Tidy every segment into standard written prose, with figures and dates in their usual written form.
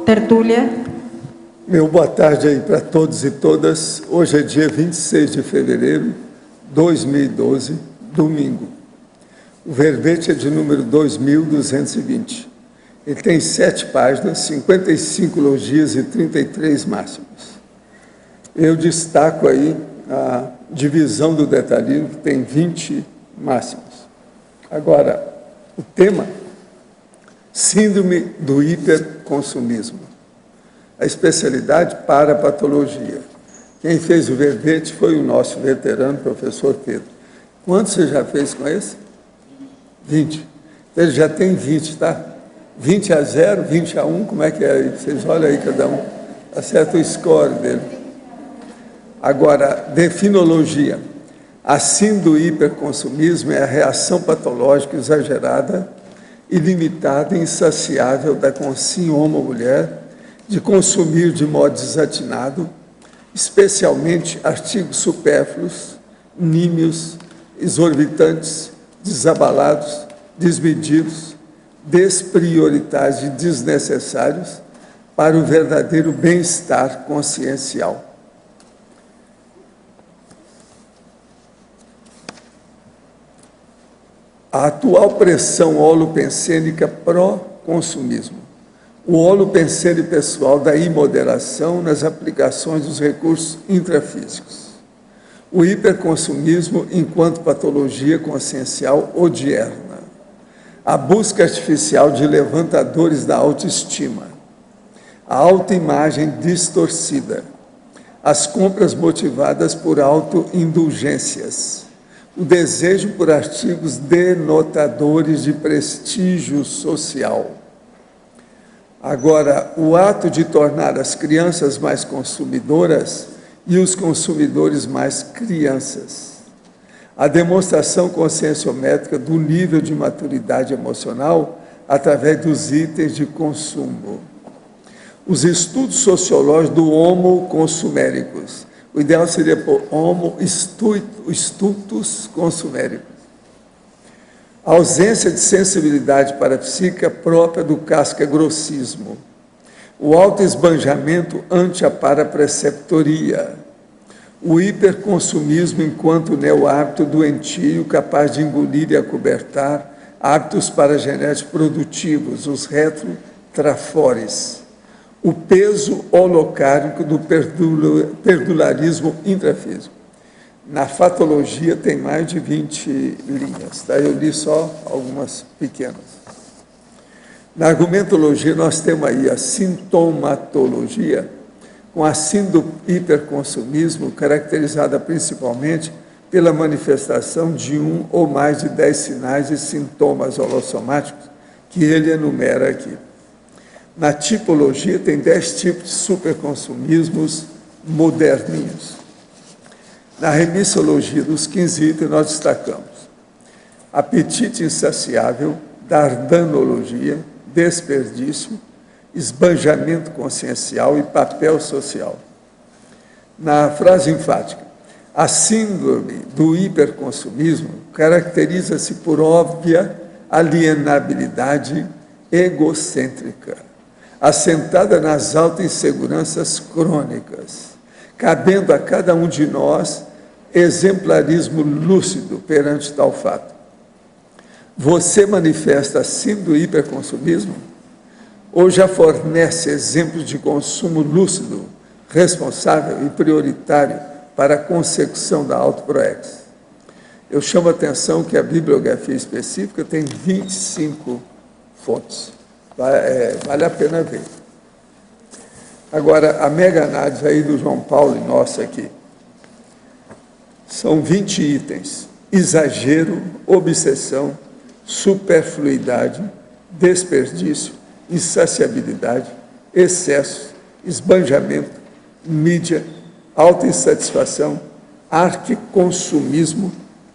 tertúlia. Meu boa tarde aí para todos e todas. Hoje é dia 26 de fevereiro de 2012, domingo. O verbete é de número 2220. Ele tem 7 páginas, 55 logias e 33 máximas. Eu destaco aí a divisão do detalhismo, que tem 20 máximas. Agora, o tema, síndrome do hiperconsumismo. A especialidade para a patologia. Quem fez o verbete foi o nosso veterano, professor Pedro. Quantos você já fez com esse? 20. Ele já tem 20, tá? 20 a 0, 20 a 1, como é que é aí? Vocês olham aí cada um. Acerta o score dele. Agora, definologia. A síndrome do hiperconsumismo é a reação patológica exagerada, ilimitada e insaciável da consciência mulher de consumir de modo desatinado, especialmente artigos supérfluos, nímios, exorbitantes, desabalados, desmedidos, desprioritários e desnecessários para o verdadeiro bem-estar consciencial. A atual pressão holopensênica pró-consumismo. O holopensene pessoal da imoderação nas aplicações dos recursos intrafísicos. O hiperconsumismo enquanto patologia consciencial odierna. A busca artificial de levantadores da autoestima. A autoimagem distorcida. As compras motivadas por autoindulgências. O desejo por artigos denotadores de prestígio social. Agora, o ato de tornar as crianças mais consumidoras e os consumidores mais crianças. A demonstração conscienciométrica do nível de maturidade emocional através dos itens de consumo. Os estudos sociológicos do homo consuméricos. O ideal seria por homo stultus consuméricos. A ausência de sensibilidade para a psique própria do casca-grossismo. O autoesbanjamento ante a parapreceptoria. O hiperconsumismo enquanto neo-hábito doentio capaz de engolir e acobertar hábitos paragenéticos produtivos, os retrotrafores. O peso holocármico do perdularismo intrafísico. Na fatologia tem mais de 20 linhas, tá? Eu li só algumas pequenas. Na argumentologia nós temos aí a sintomatologia, com a síndrome do hiperconsumismo, caracterizada principalmente pela manifestação de 1 ou mais de 10 sinais e sintomas holossomáticos, que ele enumera aqui. Na tipologia tem 10 tipos de superconsumismos moderninhos. Na remissologia dos 15 itens nós destacamos apetite insaciável, dardanologia, desperdício, esbanjamento consciencial e papel social. Na frase enfática, a síndrome do hiperconsumismo caracteriza-se por óbvia alienabilidade egocêntrica, assentada nas autoinseguranças crônicas, cabendo a cada um de nós exemplarismo lúcido perante tal fato. Você manifesta a síndrome do hiperconsumismo? Ou já fornece exemplos de consumo lúcido, responsável e prioritário para a consecução da autoproex? Eu chamo a atenção que a bibliografia específica tem 25 fontes. Vale a pena ver. Agora, a mega análise aí do João Paulo e nossa aqui. São 20 itens. Exagero, obsessão, superfluidade, desperdício, insaciabilidade, excesso, esbanjamento, mídia, autoinsatisfação, arquiconsumismo,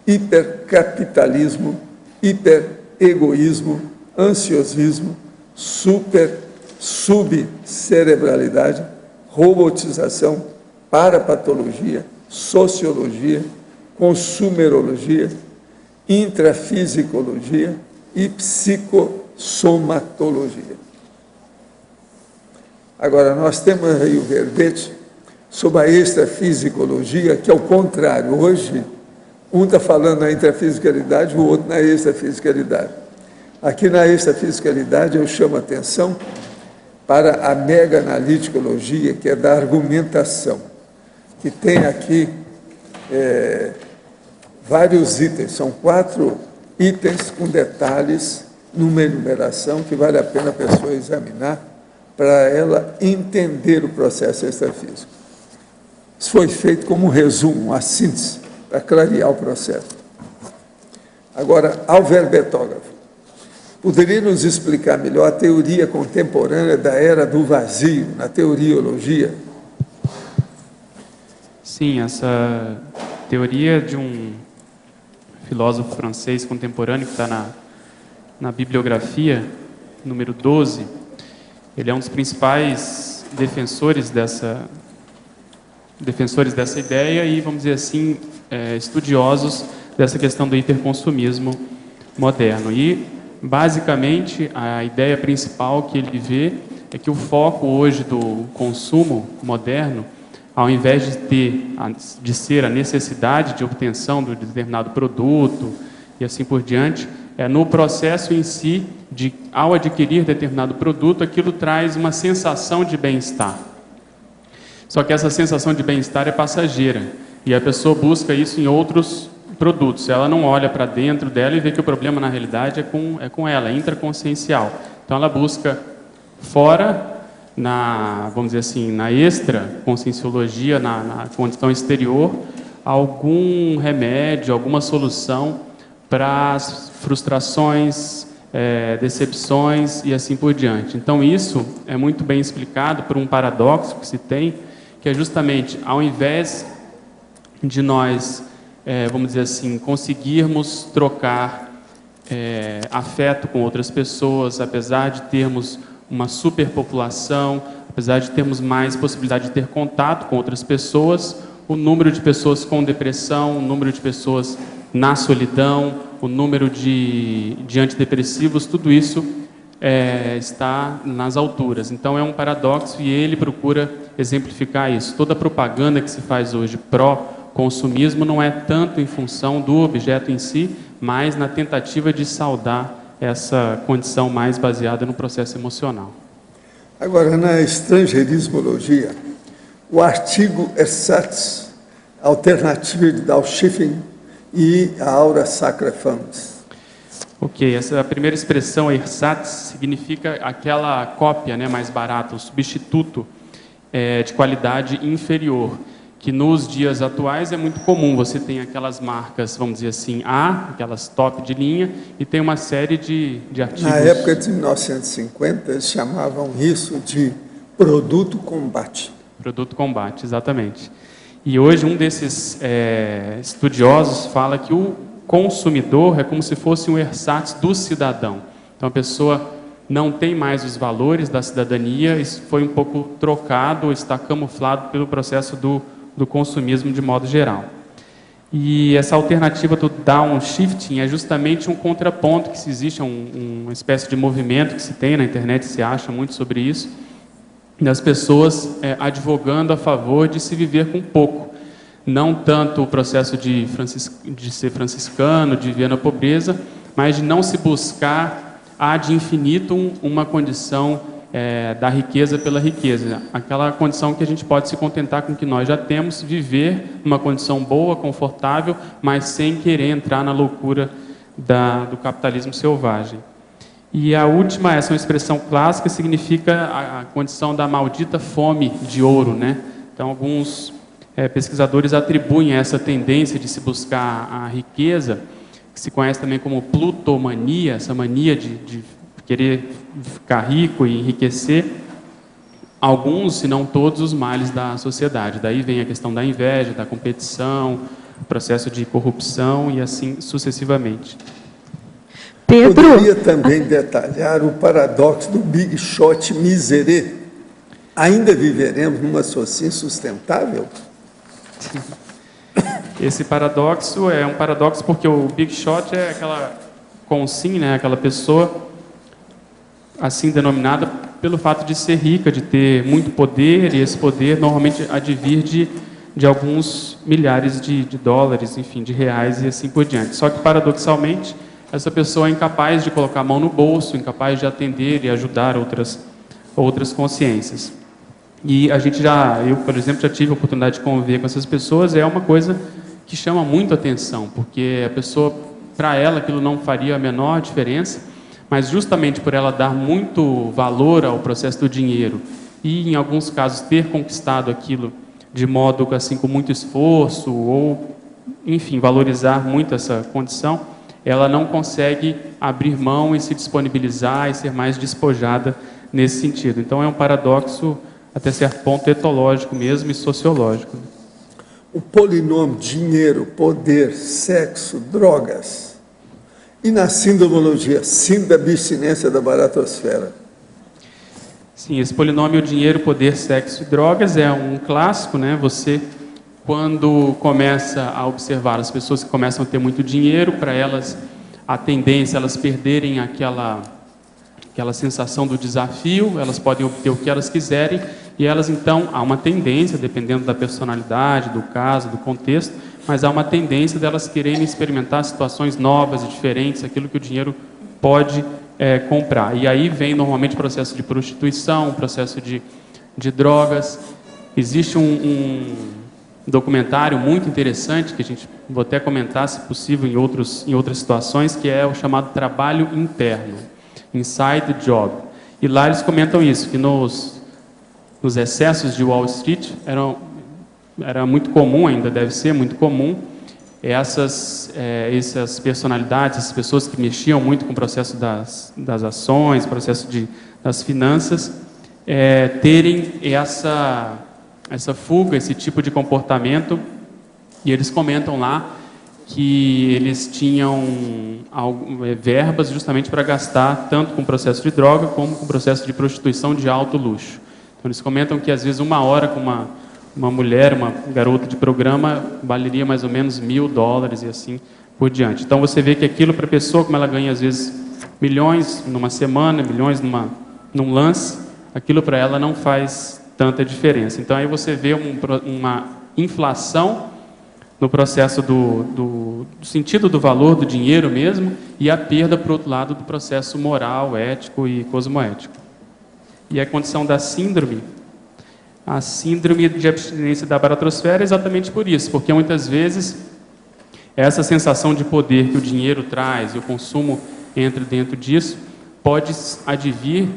hipercapitalismo, hiperegoísmo, ansiosismo, subcerebralidade, robotização, parapatologia, sociologia, consumerologia, intrafisicologia e psicossomatologia. Agora, nós temos aí o verbete sobre a extrafisicologia, que é o contrário. Hoje, um está falando na intrafisicalidade, o outro na extrafisicalidade. Aqui na extrafisicalidade eu chamo a atenção para a mega-analiticologia, que é da argumentação, que tem aqui vários itens, são 4 itens com detalhes numa enumeração que vale a pena a pessoa examinar para ela entender o processo extrafísico. Isso foi feito como um resumo, uma síntese, para clarear o processo. Agora, ao verbetógrafo, poderia nos explicar melhor a teoria contemporânea da era do vazio, na teoriologia? Sim, essa teoria de um filósofo francês contemporâneo que está na bibliografia, número 12, ele é um dos principais defensores dessa ideia e, vamos dizer assim, estudiosos dessa questão do hiperconsumismo moderno. E, basicamente, a ideia principal que ele vê é que o foco hoje do consumo moderno, ao invés de ser a necessidade de obtenção de determinado produto e assim por diante, é no processo em si de, ao adquirir determinado produto, aquilo traz uma sensação de bem-estar. Só que essa sensação de bem-estar é passageira e a pessoa busca isso em outros produtos. Ela não olha para dentro dela e vê que o problema na realidade é com ela, é intraconsciencial. Então ela busca fora, vamos dizer assim, na extra-conscienciologia, na condição exterior, algum remédio, alguma solução para as frustrações, decepções e assim por diante. Então isso é muito bem explicado por um paradoxo que se tem, que é justamente, ao invés de nós, vamos dizer assim, conseguirmos trocar afeto com outras pessoas, apesar de termos uma superpopulação, apesar de termos mais possibilidade de ter contato com outras pessoas, o número de pessoas com depressão, o número de pessoas na solidão, o número de antidepressivos, tudo isso está nas alturas. Então é um paradoxo e ele procura exemplificar isso. Toda a propaganda que se faz hoje pró-consumismo não é tanto em função do objeto em si, mas na tentativa de saudar essa condição mais baseada no processo emocional. Agora, na estrangeirismologia, o artigo Ersatz, alternativa de Dowschiffing e a Aura Sacra Fams. Ok, essa primeira expressão, ersatz, significa aquela cópia, né, mais barata, o substituto de qualidade inferior, que nos dias atuais é muito comum. Você tem aquelas marcas, vamos dizer assim, aquelas top de linha, e tem uma série de artigos... Na época de 1950, eles chamavam isso de produto combate. Produto combate, exatamente. E hoje um desses estudiosos fala que o consumidor é como se fosse um ersatz do cidadão. Então a pessoa não tem mais os valores da cidadania, isso foi um pouco trocado, está camuflado pelo processo do consumismo de modo geral. E essa alternativa do downshifting é justamente um contraponto que se existe, uma espécie de movimento que se tem na internet, se acha muito sobre isso, das pessoas advogando a favor de se viver com pouco. Não tanto o processo de ser franciscano, de viver na pobreza, mas de não se buscar ad infinitum uma condição da riqueza pela riqueza. Aquela condição que a gente pode se contentar com o que nós já temos, viver numa condição boa, confortável, mas sem querer entrar na loucura do capitalismo selvagem. E a última, essa é uma expressão clássica, significa a condição da maldita fome de ouro, né? Então, alguns pesquisadores atribuem essa tendência de se buscar a riqueza, que se conhece também como plutomania, essa mania de querer ficar rico e enriquecer, alguns, se não todos, os males da sociedade. Daí vem a questão da inveja, da competição, o processo de corrupção e assim sucessivamente. Pedro. Poderia também detalhar o paradoxo do Big Shot miserê? Ainda viveremos numa sociedade insustentável? Esse paradoxo é um paradoxo porque o Big Shot é aquela consim, né, aquela pessoa assim denominada pelo fato de ser rica, de ter muito poder, e esse poder normalmente advir de alguns milhares de dólares, enfim, de reais e assim por diante. Só que, paradoxalmente, essa pessoa é incapaz de colocar a mão no bolso, incapaz de atender e ajudar outras consciências. E eu, por exemplo, já tive a oportunidade de conviver com essas pessoas, é uma coisa que chama muito atenção, porque a pessoa, para ela, aquilo não faria a menor diferença, mas justamente por ela dar muito valor ao processo do dinheiro e, em alguns casos, ter conquistado aquilo de modo assim com muito esforço ou, enfim, valorizar muito essa condição, ela não consegue abrir mão e se disponibilizar e ser mais despojada nesse sentido. Então é um paradoxo até certo ponto etológico mesmo e sociológico. O polinômio dinheiro, poder, sexo, drogas. E na sindomologia, síndrome da abstinência da baratosfera. Sim, esse polinômio dinheiro, poder, sexo e drogas é um clássico, né? Você, quando começa a observar as pessoas que começam a ter muito dinheiro, para elas, a tendência é elas perderem aquela sensação do desafio, elas podem obter o que elas quiserem, e elas, então, há uma tendência, dependendo da personalidade, do caso, do contexto, mas há uma tendência delas quererem experimentar situações novas e diferentes, aquilo que o dinheiro pode comprar. E aí vem, normalmente, o processo de prostituição, o processo de drogas. Existe um documentário muito interessante, que vou até comentar, se possível, em outras situações, que é o chamado trabalho interno, Inside Job. E lá eles comentam isso, que nos excessos de Wall Street era muito comum, ainda deve ser muito comum, essas personalidades, essas pessoas que mexiam muito com o processo das ações, processo das finanças, terem essa fuga, esse tipo de comportamento, e eles comentam lá que eles tinham verbas justamente para gastar tanto com o processo de droga como com o processo de prostituição de alto luxo. Então eles comentam que às vezes 1 hora com uma mulher, uma garota de programa, valeria mais ou menos $1.000 e assim por diante. Então você vê que aquilo para a pessoa, como ela ganha às vezes milhões numa semana, milhões num lance, aquilo para ela não faz tanta diferença. Então aí você vê uma inflação no processo do sentido do valor do dinheiro mesmo, e a perda, por outro lado, do processo moral, ético e cosmoético. E a condição da síndrome, a síndrome de abstinência da baratrosfera é exatamente por isso, porque muitas vezes essa sensação de poder que o dinheiro traz e o consumo entra dentro disso, pode advir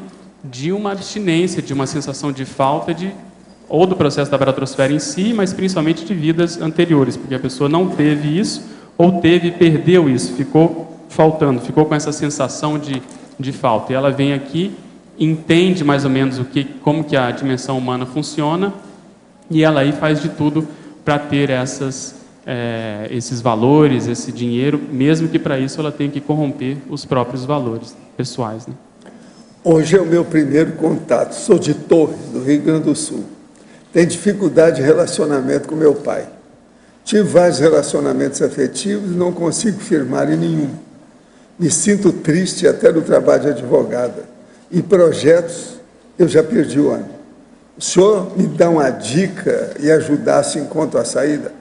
de uma abstinência, de uma sensação de falta ou do processo da baratrosfera em si, mas principalmente de vidas anteriores, porque a pessoa não teve isso, ou teve e perdeu isso, ficou faltando, ficou com essa sensação de falta. E ela vem aqui, entende mais ou menos como que a dimensão humana funciona, e ela aí faz de tudo para ter esses valores, esse dinheiro, mesmo que para isso ela tenha que corromper os próprios valores pessoais, né? Hoje é o meu primeiro contato, sou de Torres, do Rio Grande do Sul. Tenho dificuldade de relacionamento com meu pai. Tive vários relacionamentos afetivos e não consigo firmar em nenhum. Me sinto triste até no trabalho de advogada. Em projetos, eu já perdi o ano. O senhor me dá uma dica e ajudasse enquanto a saída?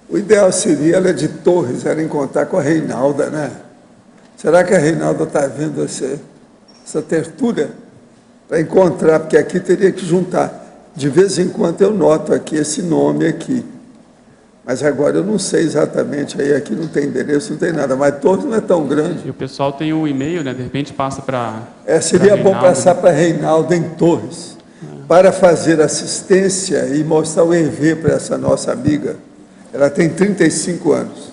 O ideal seria, ela é de Torres, ela encontrar com a Reinalda, né? Será que a Reinalda está vendo essa tertúlia? Para encontrar, porque aqui teria que juntar. De vez em quando eu noto aqui esse nome aqui. Mas agora eu não sei exatamente, aí aqui não tem endereço, não tem nada, mas Torres não é tão grande. E o pessoal tem o e-mail, né? De repente passa para... seria bom passar para Reinaldo em Torres, para fazer assistência e mostrar o EV para essa nossa amiga. Ela tem 35 anos.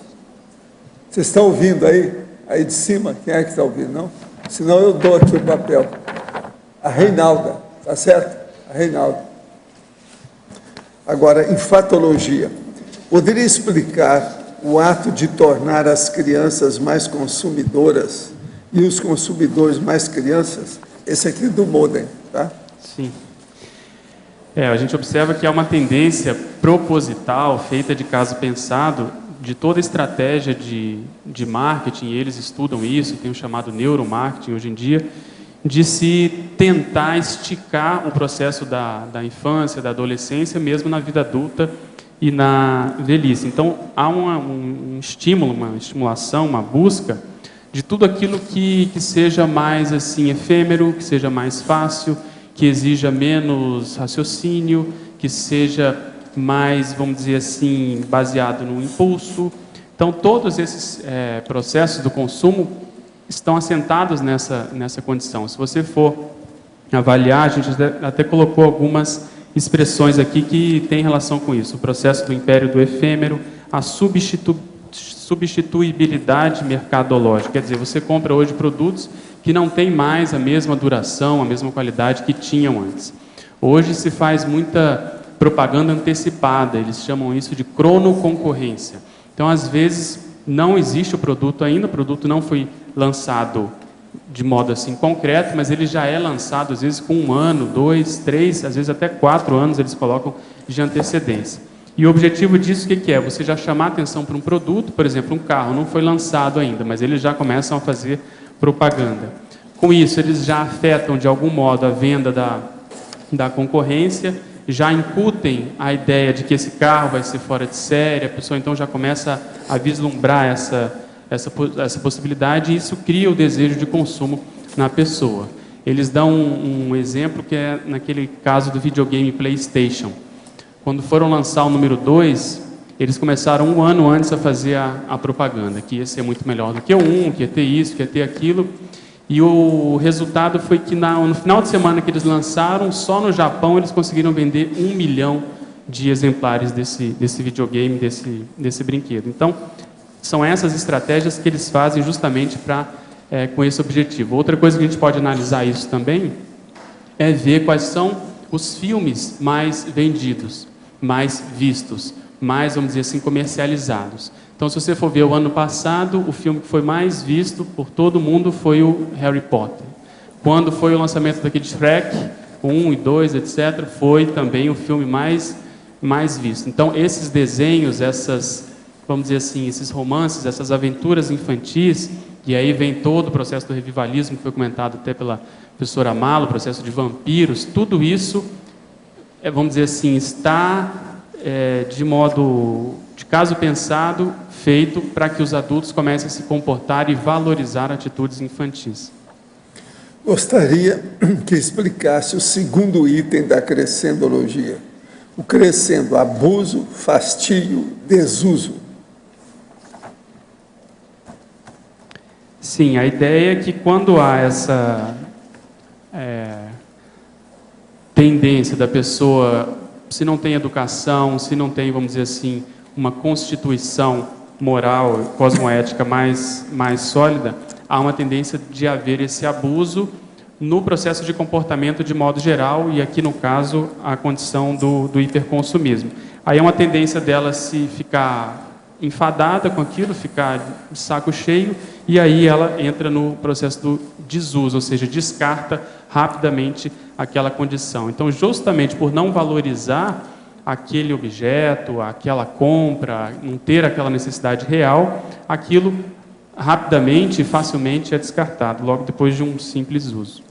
Vocês estão ouvindo aí? Aí de cima, quem é que está ouvindo, não? Senão eu dou aqui o papel. A Reinalda, tá certo? A Reinalda. Agora, enfatologia. Poderia explicar o ato de tornar as crianças mais consumidoras e os consumidores mais crianças? Esse aqui é do Modem, tá? Sim. A gente observa que há uma tendência proposital, feita de caso pensado, de toda a estratégia de marketing, e eles estudam isso, tem o chamado neuromarketing hoje em dia, de se tentar esticar o processo da infância, da adolescência, mesmo na vida adulta e na velhice. Então, há um estímulo, uma estimulação, uma busca de tudo aquilo que seja mais assim efêmero, que seja mais fácil, que exija menos raciocínio, que seja mais, vamos dizer assim, baseado no impulso. Então, todos esses processos do consumo estão assentados nessa condição. Se você for avaliar, a gente até colocou algumas expressões aqui que têm relação com isso. O processo do império do efêmero, a substituibilidade mercadológica. Quer dizer, você compra hoje produtos que não têm mais a mesma duração, a mesma qualidade que tinham antes. Hoje se faz muita propaganda antecipada, eles chamam isso de cronoconcorrência. Então, às vezes, não existe o produto ainda, o produto não foi lançado de modo assim concreto, mas ele já é lançado, às vezes, com 1 ano, 2, 3, às vezes até 4 anos eles colocam de antecedência. E o objetivo disso, o que é? Você já chamar a atenção para um produto, por exemplo, um carro, não foi lançado ainda, mas eles já começam a fazer propaganda. Com isso, eles já afetam, de algum modo, a venda da concorrência, já incutem a ideia de que esse carro vai ser fora de série, a pessoa então já começa a vislumbrar essa possibilidade, e isso cria o desejo de consumo na pessoa. Eles dão um exemplo que é naquele caso do videogame PlayStation. Quando foram lançar o número 2, eles começaram 1 ano antes a fazer a propaganda, que ia ser muito melhor do que o 1, que ia ter isso, que ia ter aquilo. E o resultado foi que no final de semana que eles lançaram, só no Japão eles conseguiram vender 1 milhão de exemplares desse videogame, desse brinquedo. Então, são essas estratégias que eles fazem justamente com esse objetivo. Outra coisa que a gente pode analisar isso também é ver quais são os filmes mais vendidos, mais vistos, mais, vamos dizer assim, comercializados. Então, se você for ver o ano passado, o filme que foi mais visto por todo mundo foi o Harry Potter. Quando foi o lançamento daquele Shrek, 1 e 2, etc., foi também o filme mais visto. Então, esses desenhos, vamos dizer assim, esses romances, essas aventuras infantis, e aí vem todo o processo do revivalismo, que foi comentado até pela professora Amalo, o processo de vampiros, tudo isso, vamos dizer assim, está de caso pensado, feito para que os adultos comecem a se comportar e valorizar atitudes infantis. Gostaria que explicasse o segundo item da crescendologia. O crescendo, abuso, fastio, desuso. Sim, a ideia é que quando há essa tendência da pessoa, se não tem educação, se não tem, vamos dizer assim, uma constituição moral, cosmoética mais sólida, há uma tendência de haver esse abuso no processo de comportamento de modo geral, e aqui no caso a condição do hiperconsumismo. Aí é uma tendência dela se ficar enfadada com aquilo, ficar de saco cheio, e aí ela entra no processo do desuso, ou seja, descarta rapidamente aquela condição. Então, justamente por não valorizar aquele objeto, aquela compra, não ter aquela necessidade real, aquilo rapidamente e facilmente é descartado, logo depois de um simples uso.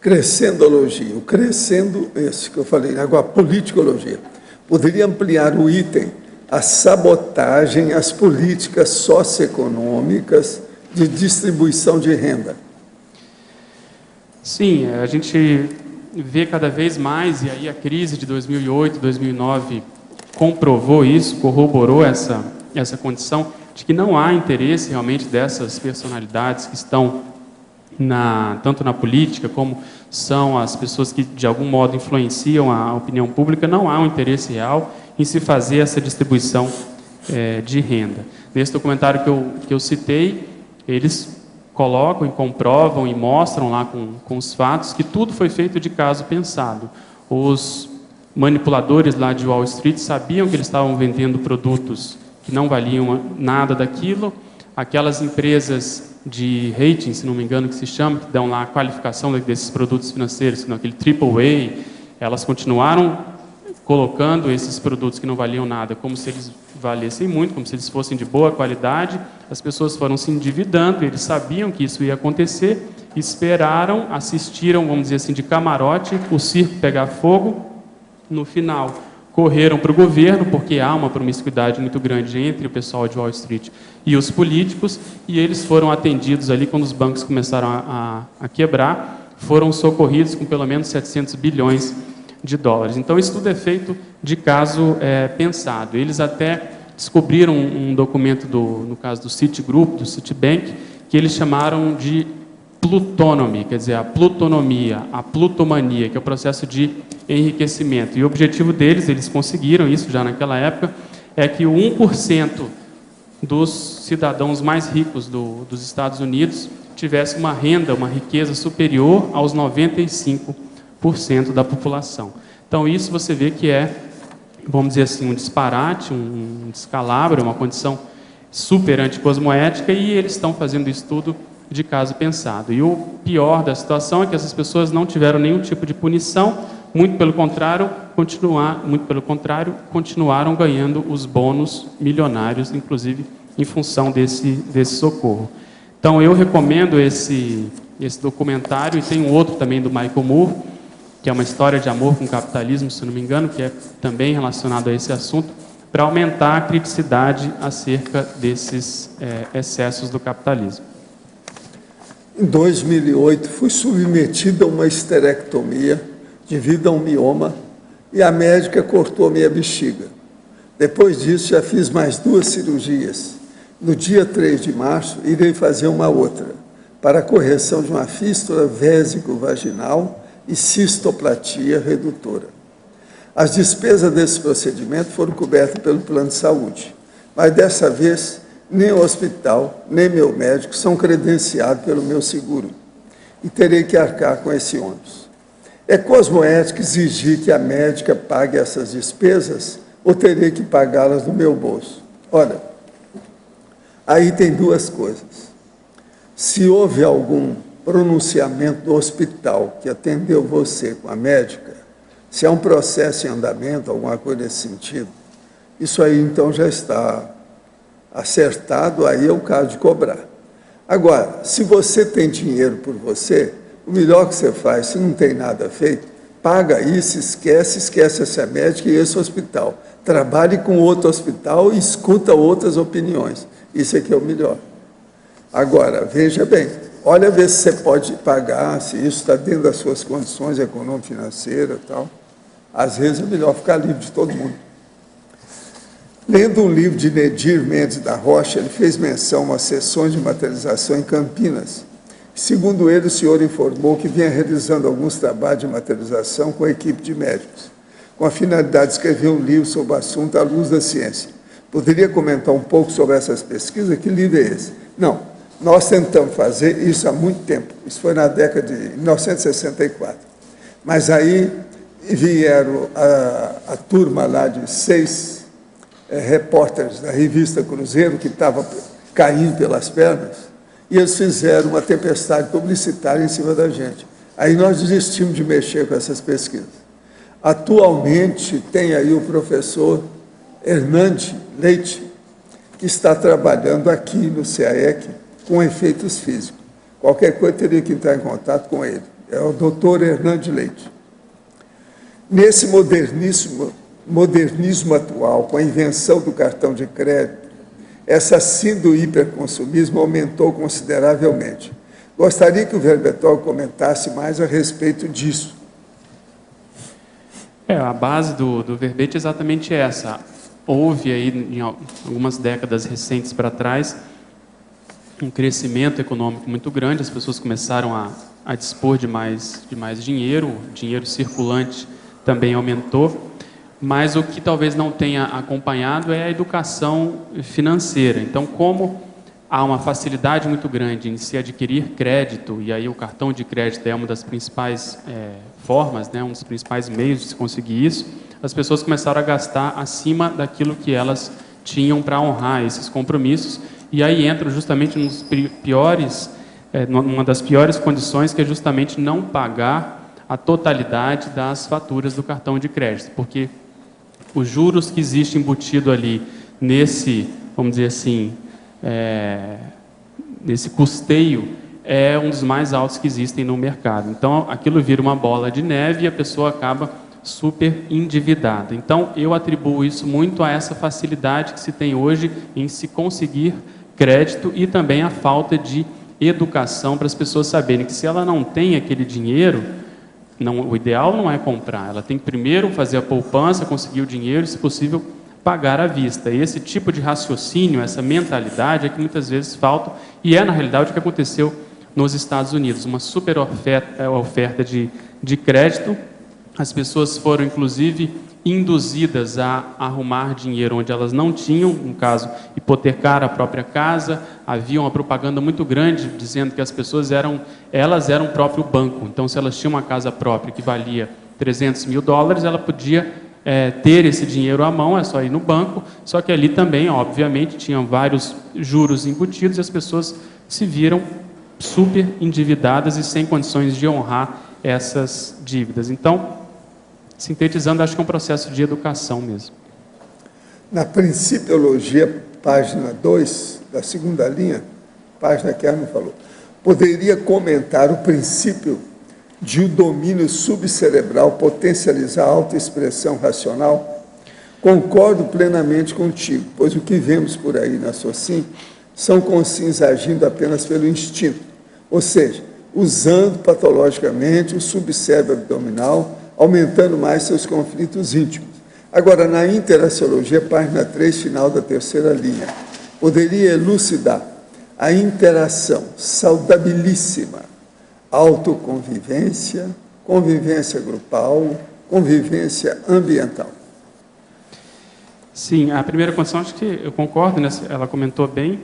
Crescendologia. O crescendo, esse que eu falei, agora a politicologia. Poderia ampliar o item, a sabotagem às políticas socioeconômicas de distribuição de renda. Sim, a gente vê cada vez mais, e aí a crise de 2008, 2009 comprovou isso, corroborou essa condição de que não há interesse realmente dessas personalidades que estão tanto na política como são as pessoas que de algum modo influenciam a opinião pública, não há um interesse real em se fazer essa distribuição de renda. Nesse documentário que eu citei, eles colocam e comprovam e mostram lá com os fatos que tudo foi feito de caso pensado. Os manipuladores lá de Wall Street sabiam que eles estavam vendendo produtos que não valiam nada daquilo. Aquelas empresas de rating, se não me engano que se chama, que dão lá a qualificação desses produtos financeiros, aquele AAA, elas continuaram colocando esses produtos que não valiam nada como se eles valessem muito, como se eles fossem de boa qualidade. As pessoas foram se endividando, eles sabiam que isso ia acontecer, esperaram, assistiram, vamos dizer assim, de camarote, o circo pegar fogo. No final, correram para o governo, porque há uma promiscuidade muito grande entre o pessoal de Wall Street e os políticos, e eles foram atendidos ali quando os bancos começaram a quebrar, foram socorridos com pelo menos 700 bilhões de dólares. Então, isso tudo é feito de caso pensado. Eles até descobriram um documento, no caso do Citigroup, do Citibank, que eles chamaram de plutonomy, quer dizer, a plutonomia, a plutomania, que é o processo de enriquecimento. E o objetivo deles, eles conseguiram isso já naquela época, é que o 1% dos cidadãos mais ricos dos Estados Unidos tivesse uma renda, uma riqueza superior aos 95% da população. Então, isso você vê que é, vamos dizer assim, um disparate, um descalabro, uma condição super anticosmoética, e eles estão fazendo isso tudo de caso pensado. E o pior da situação é que essas pessoas não tiveram nenhum tipo de punição, muito pelo contrário, continuaram ganhando os bônus milionários, inclusive em função desse socorro. Então, eu recomendo esse documentário, e tem um outro também do Michael Moore, que é uma história de amor com o capitalismo, se não me engano, que é também relacionado a esse assunto, para aumentar a criticidade acerca desses excessos do capitalismo. Em 2008, fui submetido a uma esterectomia devido a um mioma e a médica cortou minha bexiga. Depois disso, já fiz mais 2 cirurgias. No dia 3 de março, irei fazer uma outra, para a correção de uma fístula vésico-vaginal e cistoplatia redutora. As despesas desse procedimento foram cobertas pelo plano de saúde, mas dessa vez nem o hospital, nem meu médico são credenciados pelo meu seguro e terei que arcar com esse ônus. É cosmoético exigir que a médica pague essas despesas ou terei que pagá-las do meu bolso? Olha, aí tem 2 coisas. Se houve algum pronunciamento do hospital que atendeu você com a médica, se há um processo em andamento, alguma coisa nesse sentido, isso aí então já está acertado, aí é o caso de cobrar. Agora, se você tem dinheiro por você, o melhor que você faz, se não tem nada feito, paga isso, esquece essa médica e esse hospital. Trabalhe com outro hospital e escuta outras opiniões. Isso aqui é o melhor. Agora, veja bem, olha ver se você pode pagar, se isso está dentro das suas condições econômico-financeiras e tal. Às vezes é melhor ficar livre de todo mundo. Lendo um livro de Nedir Mendes da Rocha, ele fez menção a umas sessões de materialização em Campinas. Segundo ele, o senhor informou que vinha realizando alguns trabalhos de materialização com a equipe de médicos, com a finalidade de escrever um livro sobre o assunto à luz da ciência. Poderia comentar um pouco sobre essas pesquisas? Que livro é esse? Não, nós tentamos fazer isso há muito tempo. Isso foi na década de 1964. Mas aí vieram a turma lá de 6 repórteres da revista Cruzeiro, que estava caindo pelas pernas, e eles fizeram uma tempestade publicitária em cima da gente. Aí nós desistimos de mexer com essas pesquisas. Atualmente tem aí o professor Hernande Leite, que está trabalhando aqui no CAEC com efeitos físicos. Qualquer coisa teria que entrar em contato com ele. É o doutor Hernande Leite. Nesse modernismo atual, com a invenção do cartão de crédito, essa síndrome do hiperconsumismo aumentou consideravelmente. Gostaria que o Verbettol comentasse mais a respeito disso. A base do verbete é exatamente essa. Houve aí, em algumas décadas recentes para trás, um crescimento econômico muito grande, as pessoas começaram a dispor de mais dinheiro, o dinheiro circulante também aumentou, mas o que talvez não tenha acompanhado é a educação financeira. Então, como há uma facilidade muito grande em se adquirir crédito, e aí o cartão de crédito é uma das principais formas, né, um dos principais meios de se conseguir isso, as pessoas começaram a gastar acima daquilo que elas tinham para honrar esses compromissos, e aí entra justamente numa das piores condições, que é justamente não pagar a totalidade das faturas do cartão de crédito, porque os juros que existem embutido ali nesse, vamos dizer assim, nesse custeio, é um dos mais altos que existem no mercado. Então, aquilo vira uma bola de neve e a pessoa acaba super endividada. Então, eu atribuo isso muito a essa facilidade que se tem hoje em se conseguir crédito e também a falta de educação para as pessoas saberem que se ela não tem aquele dinheiro, o ideal não é comprar, ela tem que primeiro fazer a poupança, conseguir o dinheiro, se possível, pagar à vista. E esse tipo de raciocínio, essa mentalidade é que muitas vezes falta, e é na realidade o que aconteceu nos Estados Unidos, uma super oferta de crédito. As pessoas foram, inclusive, induzidas a arrumar dinheiro onde elas não tinham, no caso, hipotecar a própria casa. Havia uma propaganda muito grande dizendo que as pessoas elas eram o próprio banco. Então, se elas tinham uma casa própria que valia $300 mil, ela podia ter esse dinheiro à mão, é só ir no banco. Só que ali também, obviamente, tinham vários juros embutidos e as pessoas se viram super endividadas e sem condições de honrar essas dívidas. Então, sintetizando, acho que é um processo de educação mesmo. Na Principiologia, página 2, da segunda linha, página que a Armin falou, poderia comentar o princípio de o domínio subcerebral potencializar a autoexpressão racional? Concordo plenamente contigo, pois o que vemos por aí na SOCIM são conscientes agindo apenas pelo instinto, ou seja, usando patologicamente o subcérebro abdominal, aumentando mais seus conflitos íntimos. Agora, na Interaciologia, página 3, final da terceira linha, poderia elucidar a interação saudabilíssima, autoconvivência, convivência grupal, convivência ambiental. Sim, a primeira condição, acho que eu concordo, né? Ela comentou bem,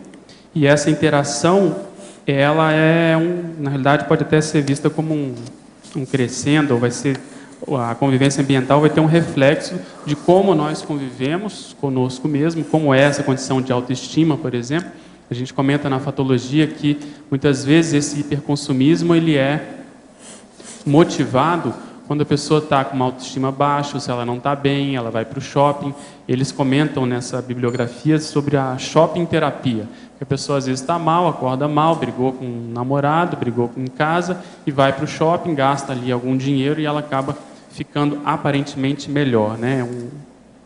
e essa interação, ela na realidade, pode até ser vista como um crescendo, ou vai ser... A convivência ambiental vai ter um reflexo de como nós convivemos conosco mesmo, como é essa condição de autoestima, por exemplo. A gente comenta na fatologia que, muitas vezes, esse hiperconsumismo ele é motivado quando a pessoa está com uma autoestima baixa, se ela não está bem, ela vai para o shopping. Eles comentam nessa bibliografia sobre a shopping terapia, que a pessoa às vezes está mal, acorda mal, brigou com um namorado, brigou em casa e vai para o shopping, gasta ali algum dinheiro e ela acaba ficando aparentemente melhor, né?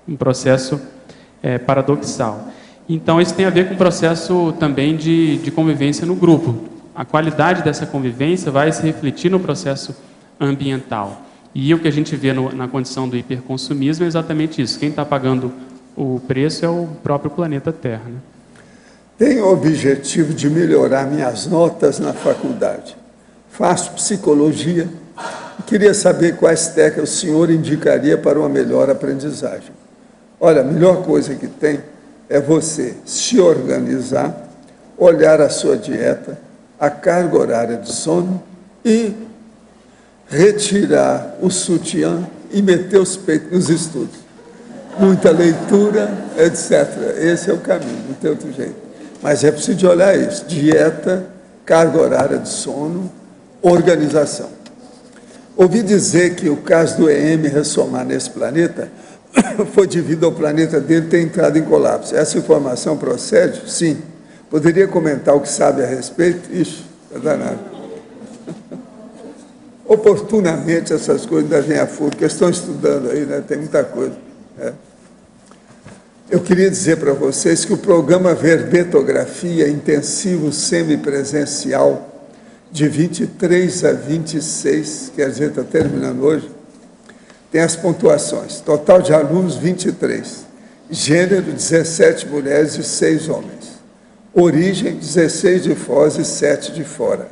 Um processo paradoxal. Então, isso tem a ver com o processo também de convivência no grupo. A qualidade dessa convivência vai se refletir no processo ambiental. E o que a gente vê na condição do hiperconsumismo é exatamente isso. Quem está pagando o preço é o próprio planeta Terra, né? Tenho o objetivo de melhorar minhas notas na faculdade. Faço psicologia e queria saber quais técnicas o senhor indicaria para uma melhor aprendizagem. Olha, a melhor coisa que tem é você se organizar, olhar a sua dieta, a carga horária de sono e retirar o sutiã e meter os peitos nos estudos. Muita leitura, etc. Esse é o caminho, não tem outro jeito. Mas é preciso de olhar isso: dieta, carga horária de sono, organização. Ouvi dizer que o caso do EM ressomar nesse planeta foi devido ao planeta dele ter entrado em colapso. Essa informação procede? Sim. Poderia comentar o que sabe a respeito? Ixi, é danado. Oportunamente essas coisas ainda vêm a furo, porque estão estudando aí, né? Tem muita coisa. Eu queria dizer para vocês que o programa Verbetografia Intensivo Semipresencial, de 23 a 26, quer dizer, está terminando hoje, tem as pontuações. Total de alunos, 23. Gênero, 17 mulheres e 6 homens. Origem, 16 de Foz e 7 de fora.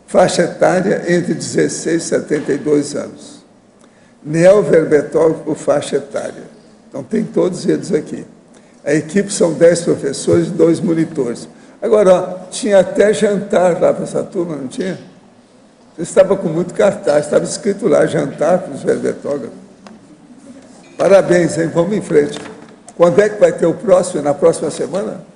Faixa etária, entre 16 e 72 anos. Neoverbetógrafo por faixa etária. Então, tem todos eles aqui. A equipe são 10 professores e 2 monitores. Agora, ó, tinha até jantar lá para essa turma, não tinha? Você estava com muito cartaz, estava escrito lá, jantar para os verbetógrafos. Parabéns, hein? Vamos em frente. Quando é que vai ter o próximo? Na próxima semana?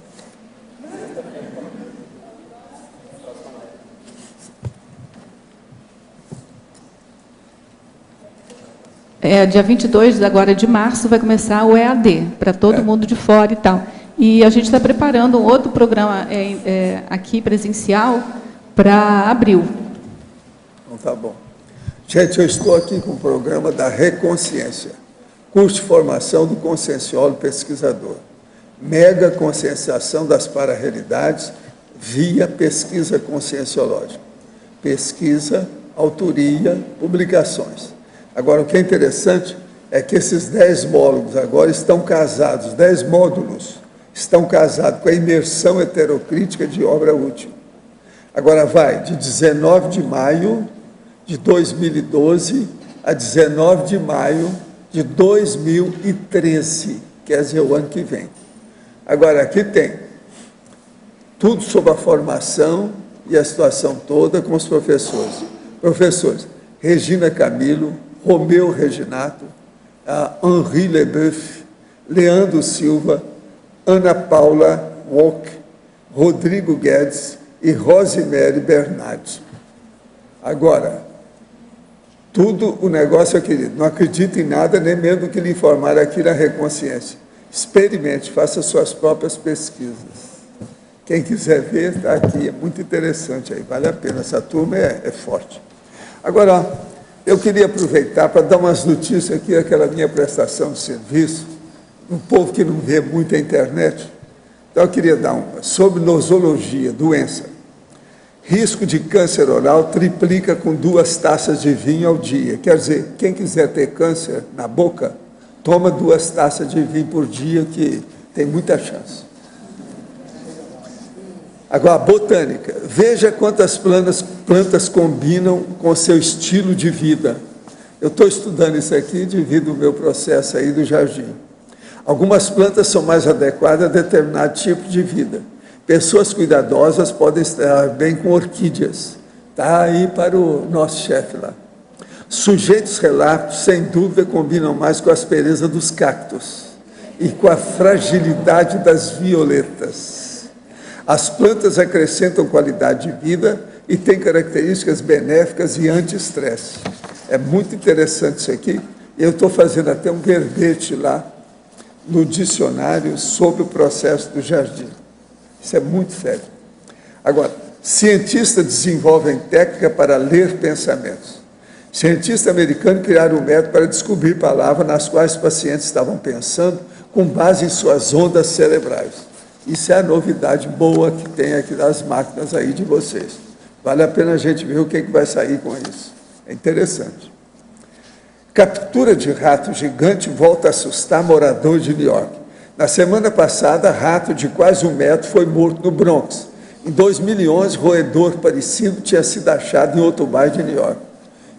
Dia 22 agora de março vai começar o EAD, para todo mundo de fora e tal. E a gente está preparando um outro programa aqui presencial para abril. Então tá bom. Gente, eu estou aqui com o programa da Reconsciência, curso de formação do conscienciólogo pesquisador. Mega conscienciação das para-realidades via pesquisa conscienciológica. Pesquisa, autoria, publicações. Agora, o que é interessante é que esses 10 módulos agora estão casados, 10 módulos estão casados com a imersão heterocrítica de obra útil. Agora vai de 19 de maio de 2012 a 19 de maio de 2013, quer dizer, o ano que vem. Agora, aqui tem tudo sobre a formação e a situação toda com os professores. Professores, Regina Camilo, Romeu Reginato, Henri Leboeuf, Leandro Silva, Ana Paula Wock, Rodrigo Guedes e Rosemary Bernardi. Agora, tudo o negócio é, querido, não acredite em nada, nem mesmo que lhe informar aqui na Reconsciência. Experimente, faça suas próprias pesquisas. Quem quiser ver, está aqui, é muito interessante aí, vale a pena, essa turma é forte. Agora, eu queria aproveitar para dar umas notícias aqui, aquela minha prestação de serviço, um povo que não vê muito a internet. Então, eu queria dar uma sobre nosologia, doença. Risco de câncer oral triplica com 2 taças de vinho ao dia. Quer dizer, quem quiser ter câncer na boca, toma 2 taças de vinho por dia, que tem muita chance. Agora, botânica. Veja quantas plantas combinam com seu estilo de vida. Eu estou estudando isso aqui devido ao meu processo aí do jardim. Algumas plantas são mais adequadas a determinado tipo de vida. Pessoas cuidadosas podem estar bem com orquídeas. Está aí para o nosso chefe lá. Sujeitos relapsos, sem dúvida, combinam mais com a aspereza dos cactos e com a fragilidade das violetas. As plantas acrescentam qualidade de vida e têm características benéficas e anti-estresse. É muito interessante isso aqui. Eu estou fazendo até um verbete lá no dicionário sobre o processo do jardim. Isso é muito sério. Agora, cientistas desenvolvem técnica para ler pensamentos. Cientistas americanos criaram um método para descobrir palavras nas quais os pacientes estavam pensando com base em suas ondas cerebrais. Isso é a novidade boa que tem aqui das máquinas aí de vocês. Vale a pena a gente ver o que vai sair com isso. É interessante. Captura de rato gigante volta a assustar moradores de New York. Na semana passada, rato de quase 1 metro foi morto no Bronx. Em 2011, roedor parecido tinha sido achado em outro bairro de New York.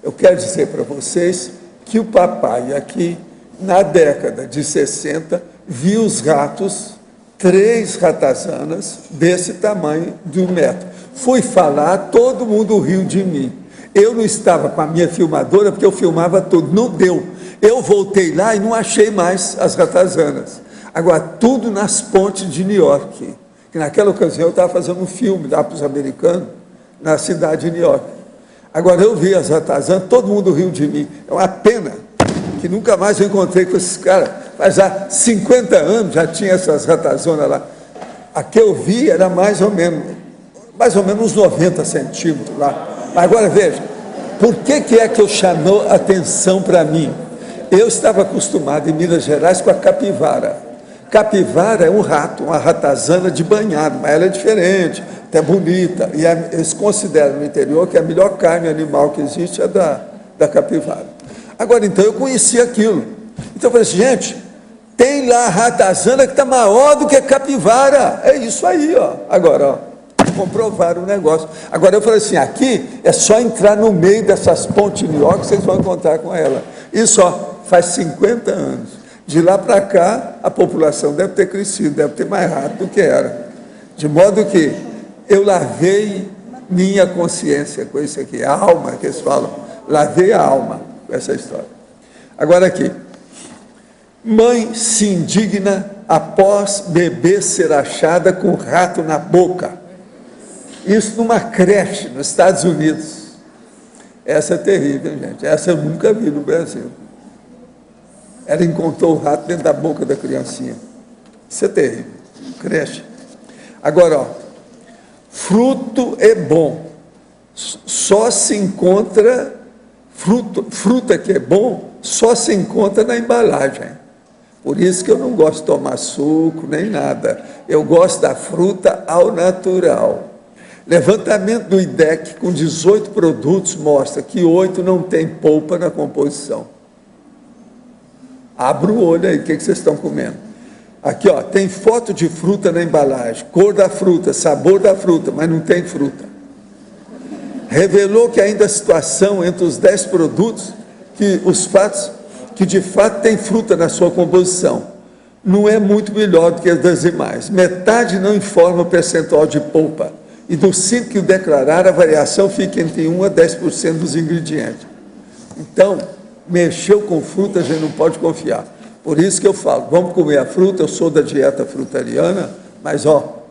Eu quero dizer para vocês que o papai aqui, na década de 60, viu os ratos, 3 ratazanas desse tamanho de 1 metro. Fui falar, todo mundo riu de mim. Eu não estava com a minha filmadora, porque eu filmava tudo, não deu. Eu voltei lá e não achei mais as ratazanas. Agora, tudo nas pontes de New York. Que naquela ocasião eu estava fazendo um filme lá para os americanos, na cidade de New York. Agora, eu vi as ratazanas, todo mundo riu de mim. É uma pena que nunca mais eu encontrei com esses caras. Mas há 50 anos já tinha essas ratazonas lá. A que eu vi era mais ou menos uns 90 centímetros lá. Mas agora veja, por que é que eu chamou atenção para mim? Eu estava acostumado em Minas Gerais com a capivara. Capivara é um rato, uma ratazana de banhado, mas ela é diferente, até bonita. E eles consideram no interior que a melhor carne animal que existe é da capivara. Agora, então, eu conheci aquilo. Então, eu falei assim, gente, tem lá a ratazana que está maior do que a capivara. É isso aí, ó. Agora, ó, comprovaram o negócio. Agora, eu falei assim, aqui é só entrar no meio dessas pontes de New York, vocês vão encontrar com ela. Isso, ó, faz 50 anos. De lá para cá, a população deve ter crescido, deve ter mais rápido do que era. De modo que eu lavei minha consciência com isso aqui, a alma que eles falam. Lavei a alma com essa história. Agora aqui. Mãe se indigna após bebê ser achada com rato na boca. Isso numa creche nos Estados Unidos. Essa é terrível, gente. Essa eu nunca vi no Brasil. Ela encontrou o rato dentro da boca da criancinha. Isso é terrível. Creche. Agora, ó, fruto é bom, Só se encontra fruta que é bom, só se encontra na embalagem. Por isso que eu não gosto de tomar suco, nem nada. Eu gosto da fruta ao natural. Levantamento do IDEC com 18 produtos mostra que 8 não tem polpa na composição. Abra o olho aí, o que vocês estão comendo? Aqui, ó, tem foto de fruta na embalagem, cor da fruta, sabor da fruta, mas não tem fruta. Revelou que ainda a situação entre os 10 produtos, que de fato tem fruta na sua composição, não é muito melhor do que as das demais. Metade não informa o percentual de polpa, e dos 5 que o declararam, a variação fica entre 1 a 10% dos ingredientes. Então, mexeu com fruta, a gente não pode confiar. Por isso que eu falo, vamos comer a fruta, eu sou da dieta frutariana, mas, ó,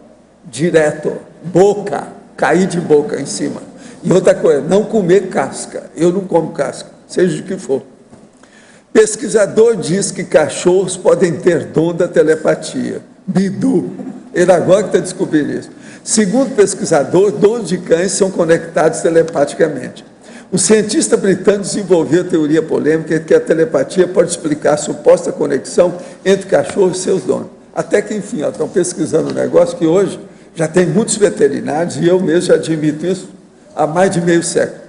direto, boca, cair de boca em cima. E outra coisa, não comer casca. Eu não como casca, seja o que for. Pesquisador diz que cachorros podem ter dom da telepatia. Bidu, ele agora que está descobrindo isso. Segundo pesquisador, donos de cães são conectados telepaticamente. O cientista britânico desenvolveu a teoria polêmica que a telepatia pode explicar a suposta conexão entre cachorros e seus donos. Até que, enfim, estão pesquisando um negócio que hoje já tem muitos veterinários, e eu mesmo já admito isso, há mais de meio século.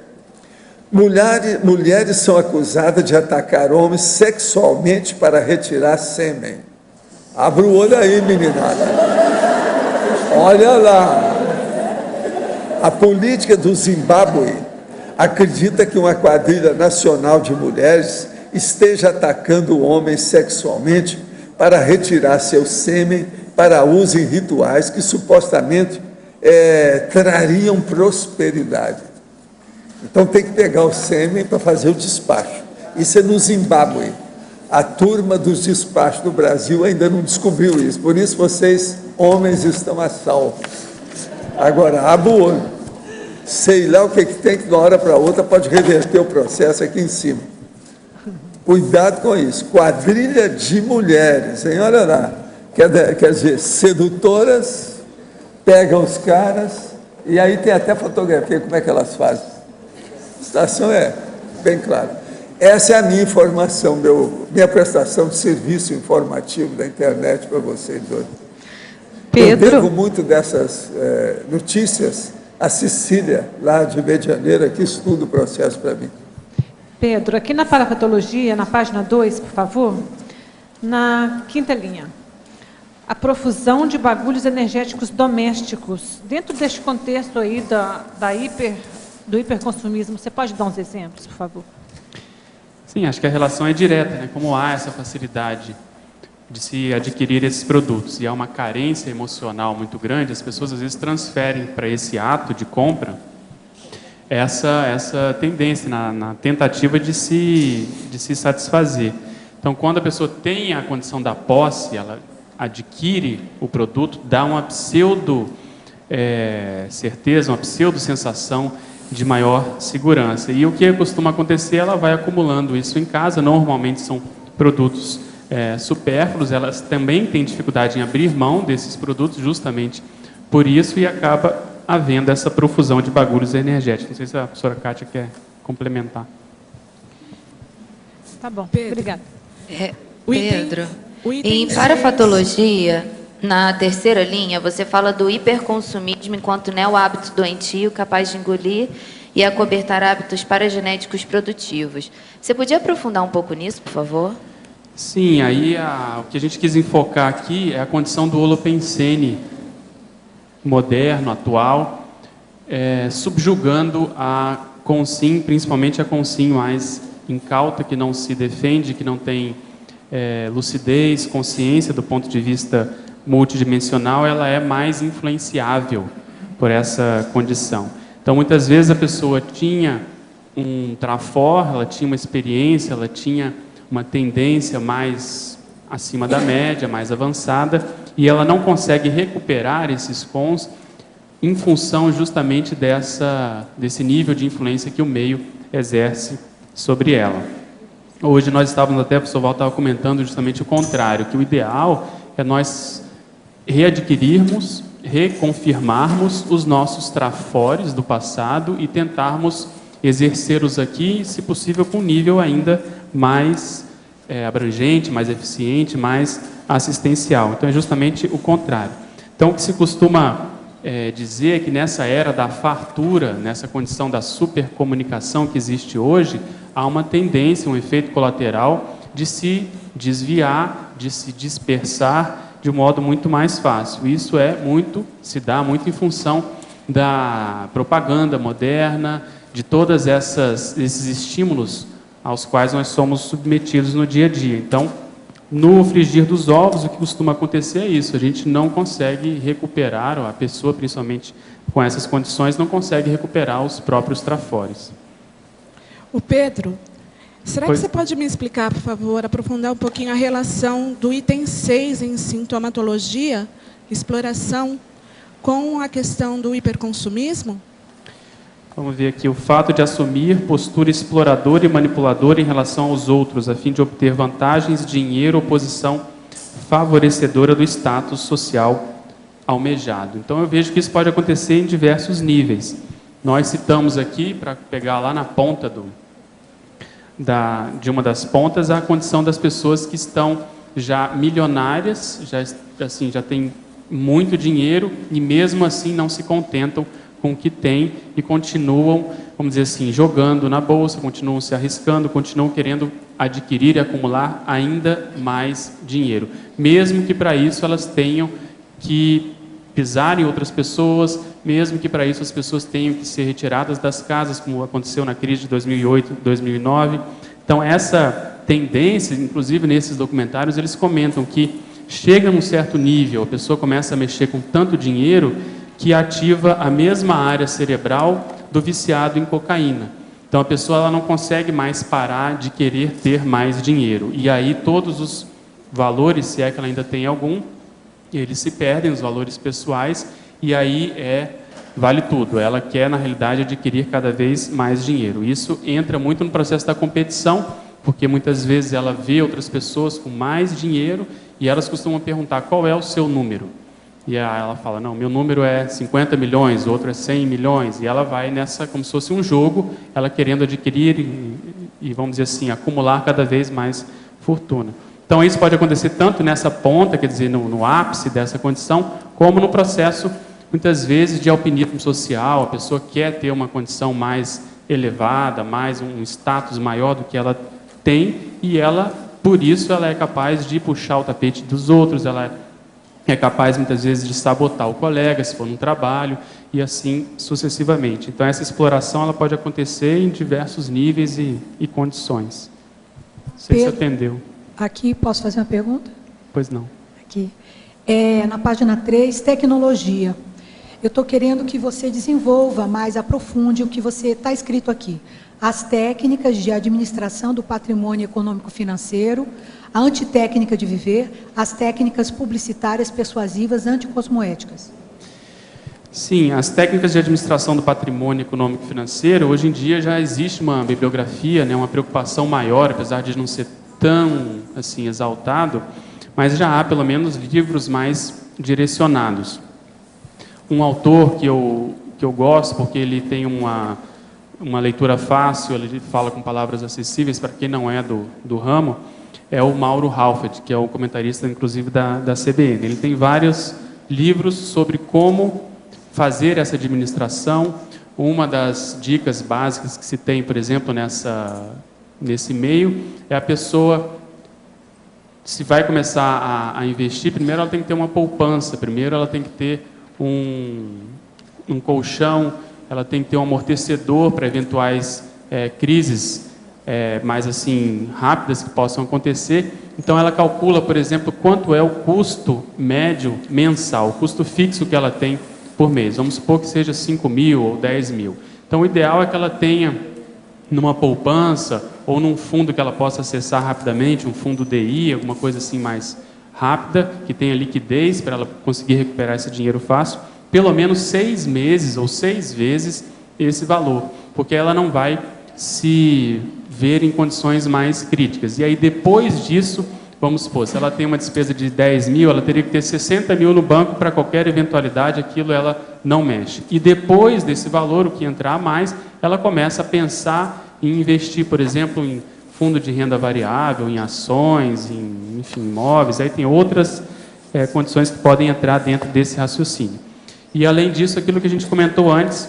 Mulheres são acusadas de atacar homens sexualmente para retirar sêmen. Abra o olho aí, meninada. Olha lá. A política do Zimbábue acredita que uma quadrilha nacional de mulheres esteja atacando homens sexualmente para retirar seu sêmen para uso em rituais que supostamente trariam prosperidade. Então tem que pegar o sêmen para fazer o despacho. Isso é no Zimbábue. A turma dos despachos do Brasil ainda não descobriu isso. Por isso vocês, homens, estão a salvo. Agora, abra o olho. Sei lá o que tem, que de uma hora para outra pode reverter o processo aqui em cima. Cuidado com isso. Quadrilha de mulheres, hein? Olha lá. Quer dizer, sedutoras, pegam os caras, e aí tem até fotografia, como é que elas fazem. A situação é bem clara. Essa é a minha informação, minha prestação de serviço informativo da internet para vocês hoje. Pedro. Eu devo muito dessas notícias a Cecília, lá de Medianeira, que estuda o processo para mim. Pedro, aqui na parapatologia, na página 2, por favor, na 5ª linha. A profusão de bagulhos energéticos domésticos. Dentro deste contexto aí do hiperconsumismo, você pode dar uns exemplos, por favor? Sim, acho que a relação é direta, né? Como há essa facilidade de se adquirir esses produtos e há uma carência emocional muito grande, as pessoas às vezes transferem para esse ato de compra essa tendência na tentativa de se satisfazer. Então, quando a pessoa tem a condição da posse, ela adquire o produto, dá uma pseudo certeza, uma pseudo sensação de maior segurança. E o que costuma acontecer, ela vai acumulando isso em casa, normalmente são produtos supérfluos, elas também têm dificuldade em abrir mão desses produtos justamente por isso, e acaba havendo essa profusão de bagulhos energéticos. Não sei se a professora Kátia quer complementar. Tá bom, Pedro. obrigada. Pedro, em parapatologia, na 3ª linha, você fala do hiperconsumismo enquanto neo-hábito doentio capaz de engolir e acobertar hábitos paragenéticos produtivos. Você podia aprofundar um pouco nisso, por favor? Sim, aí o que a gente quis enfocar aqui é a condição do holopensene moderno, atual, subjugando a consim, principalmente a consim mais incauta, que não se defende, que não tem lucidez, consciência do ponto de vista multidimensional, ela é mais influenciável por essa condição. Então, muitas vezes a pessoa tinha um trafor, ela tinha uma experiência, ela tinha uma tendência mais acima da média, mais avançada, e ela não consegue recuperar esses cons em função justamente desse nível de influência que o meio exerce sobre ela. Hoje nós estávamos até, o professor Val estava comentando justamente o contrário, que o ideal é nós readquirirmos reconfirmarmos os nossos trafores do passado e tentarmos exercê-los aqui, se possível, com um nível ainda mais abrangente, mais eficiente, mais assistencial. Então, é justamente o contrário. Então, o que se costuma dizer é que nessa era da fartura, nessa condição da supercomunicação que existe hoje, há uma tendência, um efeito colateral de se desviar, de se dispersar de um modo muito mais fácil. Isso se dá muito em função da propaganda moderna, de todos esses estímulos aos quais nós somos submetidos no dia a dia. Então, no frigir dos ovos, o que costuma acontecer é isso, a gente não consegue recuperar, ou a pessoa, principalmente com essas condições, não consegue recuperar os próprios trafores. O Pedro, será que você pode me explicar, por favor, aprofundar um pouquinho a relação do item 6 em sintomatologia, exploração, com a questão do hiperconsumismo? Vamos ver aqui, o fato de assumir postura exploradora e manipuladora em relação aos outros, a fim de obter vantagens, dinheiro ou posição favorecedora do status social almejado. Então, eu vejo que isso pode acontecer em diversos níveis. Nós citamos aqui, para pegar lá na ponta de uma das pontas, a condição das pessoas que estão já milionárias, já têm muito dinheiro e mesmo assim não se contentam com o que têm e continuam, vamos dizer assim, jogando na bolsa, continuam se arriscando, continuam querendo adquirir e acumular ainda mais dinheiro. Mesmo que para isso elas tenham que pisar em outras pessoas, mesmo que para isso as pessoas tenham que ser retiradas das casas, como aconteceu na crise de 2008, 2009. Então, essa tendência, inclusive nesses documentários, eles comentam que chega num certo nível, a pessoa começa a mexer com tanto dinheiro que ativa a mesma área cerebral do viciado em cocaína. Então, a pessoa ela não consegue mais parar de querer ter mais dinheiro. E aí, todos os valores, se é que ela ainda tem algum, eles se perdem, os valores pessoais, e aí vale tudo. Ela quer, na realidade, adquirir cada vez mais dinheiro. Isso entra muito no processo da competição, porque muitas vezes ela vê outras pessoas com mais dinheiro e elas costumam perguntar qual é o seu número. E aí ela fala, não, meu número é 50 milhões, o outro é 100 milhões, e ela vai nessa, como se fosse um jogo, ela querendo adquirir e vamos dizer assim, acumular cada vez mais fortuna. Então, isso pode acontecer tanto nessa ponta, quer dizer, no ápice dessa condição, como no processo, muitas vezes, de alpinismo social. A pessoa quer ter uma condição mais elevada, mais um status maior do que ela tem, e ela, por isso, ela é capaz de puxar o tapete dos outros, ela é capaz, muitas vezes, de sabotar o colega, se for num trabalho, e assim sucessivamente. Então, essa exploração ela pode acontecer em diversos níveis e condições. Não sei se atendeu. Aqui, posso fazer uma pergunta? Pois não. Aqui. Na página 3, tecnologia. Eu estou querendo que você desenvolva mais, aprofunde o que você está escrito aqui. As técnicas de administração do patrimônio econômico-financeiro, a antitécnica de viver, as técnicas publicitárias persuasivas anticosmoéticas. Sim, as técnicas de administração do patrimônio econômico-financeiro, hoje em dia já existe uma bibliografia, uma preocupação maior, apesar de não ser tão assim exaltado, mas já há pelo menos livros mais direcionados. Um autor que eu gosto, porque ele tem uma leitura fácil, ele fala com palavras acessíveis para quem não é do ramo, é o Mauro Halfett, que é o comentarista, inclusive, da CBN. Ele tem vários livros sobre como fazer essa administração. Uma das dicas básicas que se tem, por exemplo, nesse meio, é a pessoa, se vai começar a investir, primeiro ela tem que ter uma poupança, primeiro ela tem que ter um colchão, ela tem que ter um amortecedor para eventuais crises mais assim rápidas que possam acontecer. Então ela calcula, por exemplo, quanto é o custo médio mensal, o custo fixo que ela tem por mês. Vamos supor que seja 5 mil ou 10 mil. Então o ideal é que ela tenha numa poupança ou num fundo que ela possa acessar rapidamente, um fundo DI, alguma coisa assim mais rápida, que tenha liquidez para ela conseguir recuperar esse dinheiro fácil, pelo menos 6 meses ou 6 vezes esse valor, porque ela não vai se ver em condições mais críticas. E aí, depois disso, vamos supor, se ela tem uma despesa de 10 mil, ela teria que ter 60 mil no banco para qualquer eventualidade, aquilo ela não mexe. E depois desse valor, o que entrar a mais, ela começa a pensar em investir, por exemplo, em fundo de renda variável, em ações, em, enfim, imóveis, aí tem outras condições que podem entrar dentro desse raciocínio. E, além disso, aquilo que a gente comentou antes,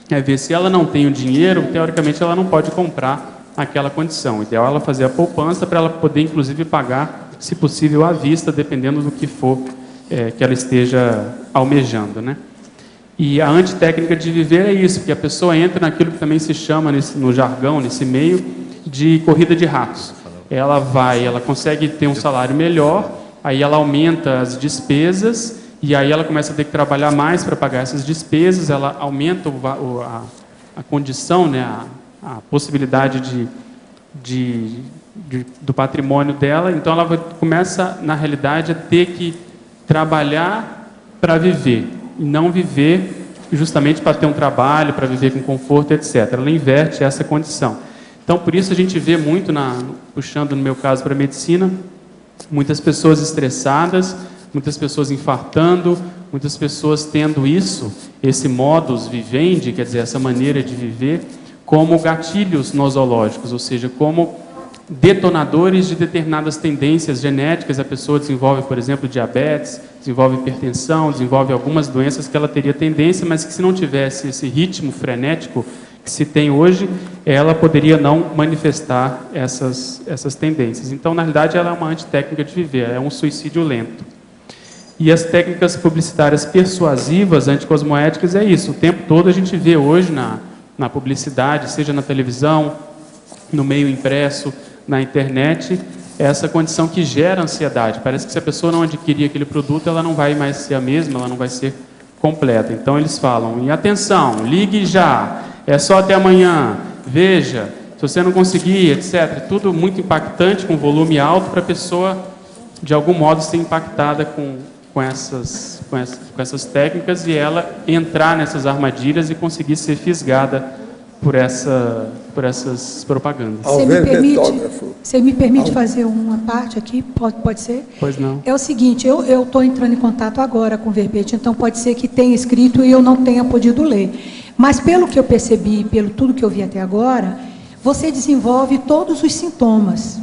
é ver se ela não tem o dinheiro, teoricamente ela não pode comprar aquela condição. O ideal é ela fazer a poupança para ela poder, inclusive, pagar, se possível, à vista, dependendo do que for que ela esteja almejando, né? E a antitécnica de viver é isso, porque a pessoa entra naquilo que também se chama, no jargão, nesse meio, de corrida de ratos. Ela consegue ter um salário melhor, aí ela aumenta as despesas, e aí ela começa a ter que trabalhar mais para pagar essas despesas, ela aumenta a condição, né, a possibilidade do patrimônio dela, então ela começa, na realidade, a ter que trabalhar para viver, e não viver justamente para ter um trabalho, para viver com conforto, etc. Ela inverte essa condição. Então, por isso a gente vê muito, puxando no meu caso para a medicina, muitas pessoas estressadas, muitas pessoas infartando, muitas pessoas tendo esse modus vivendi, quer dizer, essa maneira de viver, como gatilhos nosológicos, ou seja, como detonadores de determinadas tendências genéticas. A pessoa desenvolve, por exemplo, diabetes, desenvolve hipertensão, desenvolve algumas doenças que ela teria tendência, mas que se não tivesse esse ritmo frenético que se tem hoje, ela poderia não manifestar essas tendências. Então, na realidade, ela é uma antitécnica de viver, é um suicídio lento. E as técnicas publicitárias persuasivas, anticosmoéticas, é isso. O tempo todo a gente vê hoje na publicidade, seja na televisão, no meio impresso, na internet, essa condição que gera ansiedade. Parece que se a pessoa não adquirir aquele produto, ela não vai mais ser a mesma, ela não vai ser completa. Então eles falam, e atenção, ligue já, é só até amanhã, veja, se você não conseguir, etc. Tudo muito impactante, com volume alto, para a pessoa, de algum modo, ser impactada com essas técnicas e ela entrar nessas armadilhas e conseguir ser fisgada por essas propagandas. Você me permite fazer uma parte aqui? Pode ser? Pois não. É o seguinte, eu estou entrando em contato agora com o verbete, então pode ser que tenha escrito e eu não tenha podido ler. Mas pelo que eu percebi, pelo tudo que eu vi até agora, você desenvolve todos os sintomas.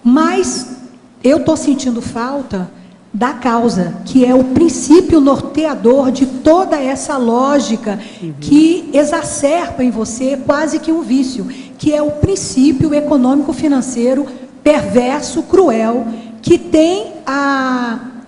Mas eu estou sentindo falta da causa, que é o princípio norteador de toda essa lógica que exacerba em você quase que um vício, que é o princípio econômico-financeiro perverso, cruel, que tem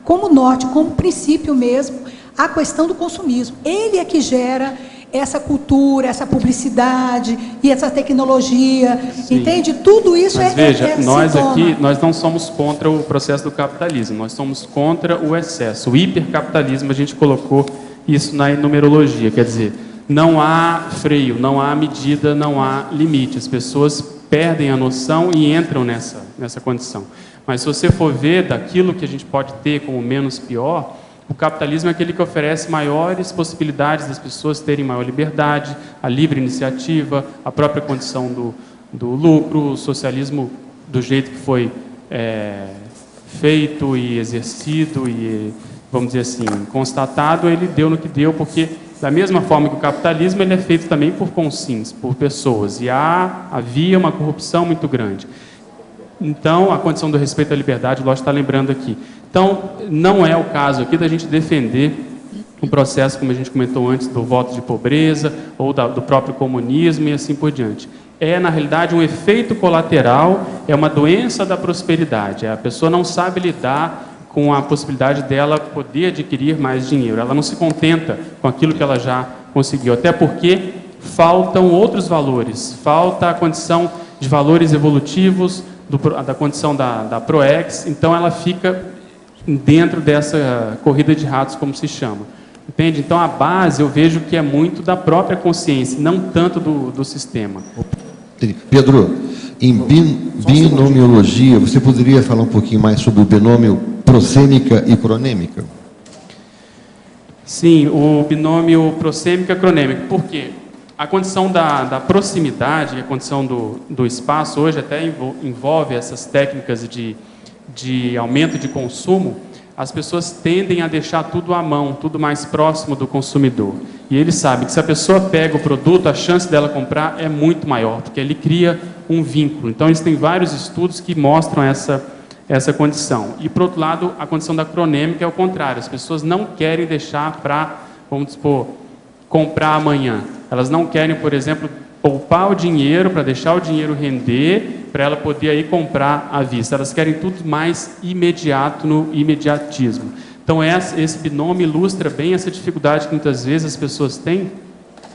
como norte, como princípio mesmo, a questão do consumismo. Ele é que gera essa cultura, essa publicidade e essa tecnologia, sim. Entende? Tudo isso. Mas veja, nós aqui, nós não somos contra o processo do capitalismo, nós somos contra o excesso. O hipercapitalismo, a gente colocou isso na numerologia, quer dizer, não há freio, não há medida, não há limite. As pessoas perdem a noção e entram nessa condição. Mas se você for ver daquilo que a gente pode ter como menos pior, o capitalismo é aquele que oferece maiores possibilidades das pessoas terem maior liberdade, a livre iniciativa, a própria condição do lucro. O socialismo, do jeito que foi feito e exercido e, vamos dizer assim, constatado, ele deu no que deu, porque da mesma forma que o capitalismo, ele é feito também por consins, por pessoas, e havia uma corrupção muito grande. Então, a condição do respeito à liberdade, lógico, está lembrando aqui. Então, não é o caso aqui da gente defender um processo, como a gente comentou antes, do voto de pobreza, ou do próprio comunismo e assim por diante. É, na realidade, um efeito colateral, é uma doença da prosperidade. A pessoa não sabe lidar com a possibilidade dela poder adquirir mais dinheiro. Ela não se contenta com aquilo que ela já conseguiu, até porque faltam outros valores, falta a condição de valores evolutivos, da condição da ProEx, então ela fica dentro dessa corrida de ratos, como se chama. Entende? Então, a base, eu vejo que é muito da própria consciência, não tanto do sistema. Pedro, em binomiologia, você poderia falar um pouquinho mais sobre o binômio prosêmica e cronêmica? Sim, o binômio prosêmica-cronêmica. Por quê? A condição da proximidade, a condição do espaço, hoje até envolve essas técnicas de de aumento de consumo, as pessoas tendem a deixar tudo à mão, tudo mais próximo do consumidor. E eles sabem que se a pessoa pega o produto, a chance dela comprar é muito maior, porque ele cria um vínculo. Então, eles têm vários estudos que mostram essa condição. E, por outro lado, a condição da cronêmica é o contrário. As pessoas não querem deixar para, vamos supor, comprar amanhã. Elas não querem, por exemplo, poupar o dinheiro para deixar o dinheiro render, para ela poder aí comprar à vista. Elas querem tudo mais imediato, no imediatismo. Então, esse binômio ilustra bem essa dificuldade que muitas vezes as pessoas têm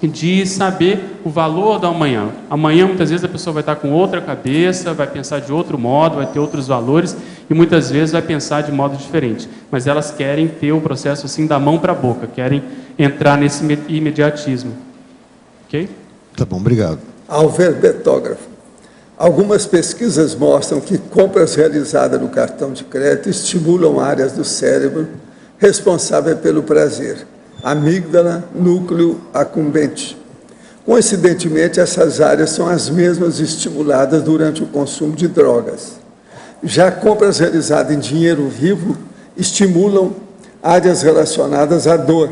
de saber o valor do amanhã. Amanhã, muitas vezes, a pessoa vai estar com outra cabeça, vai pensar de outro modo, vai ter outros valores e muitas vezes vai pensar de modo diferente. Mas elas querem ter o processo assim da mão para a boca, querem entrar nesse imediatismo. Ok? Tá bom, obrigado. Alverbetógrafo. Algumas pesquisas mostram que compras realizadas no cartão de crédito estimulam áreas do cérebro responsáveis pelo prazer, amígdala, núcleo accumbente. Coincidentemente, essas áreas são as mesmas estimuladas durante o consumo de drogas. Já compras realizadas em dinheiro vivo estimulam áreas relacionadas à dor.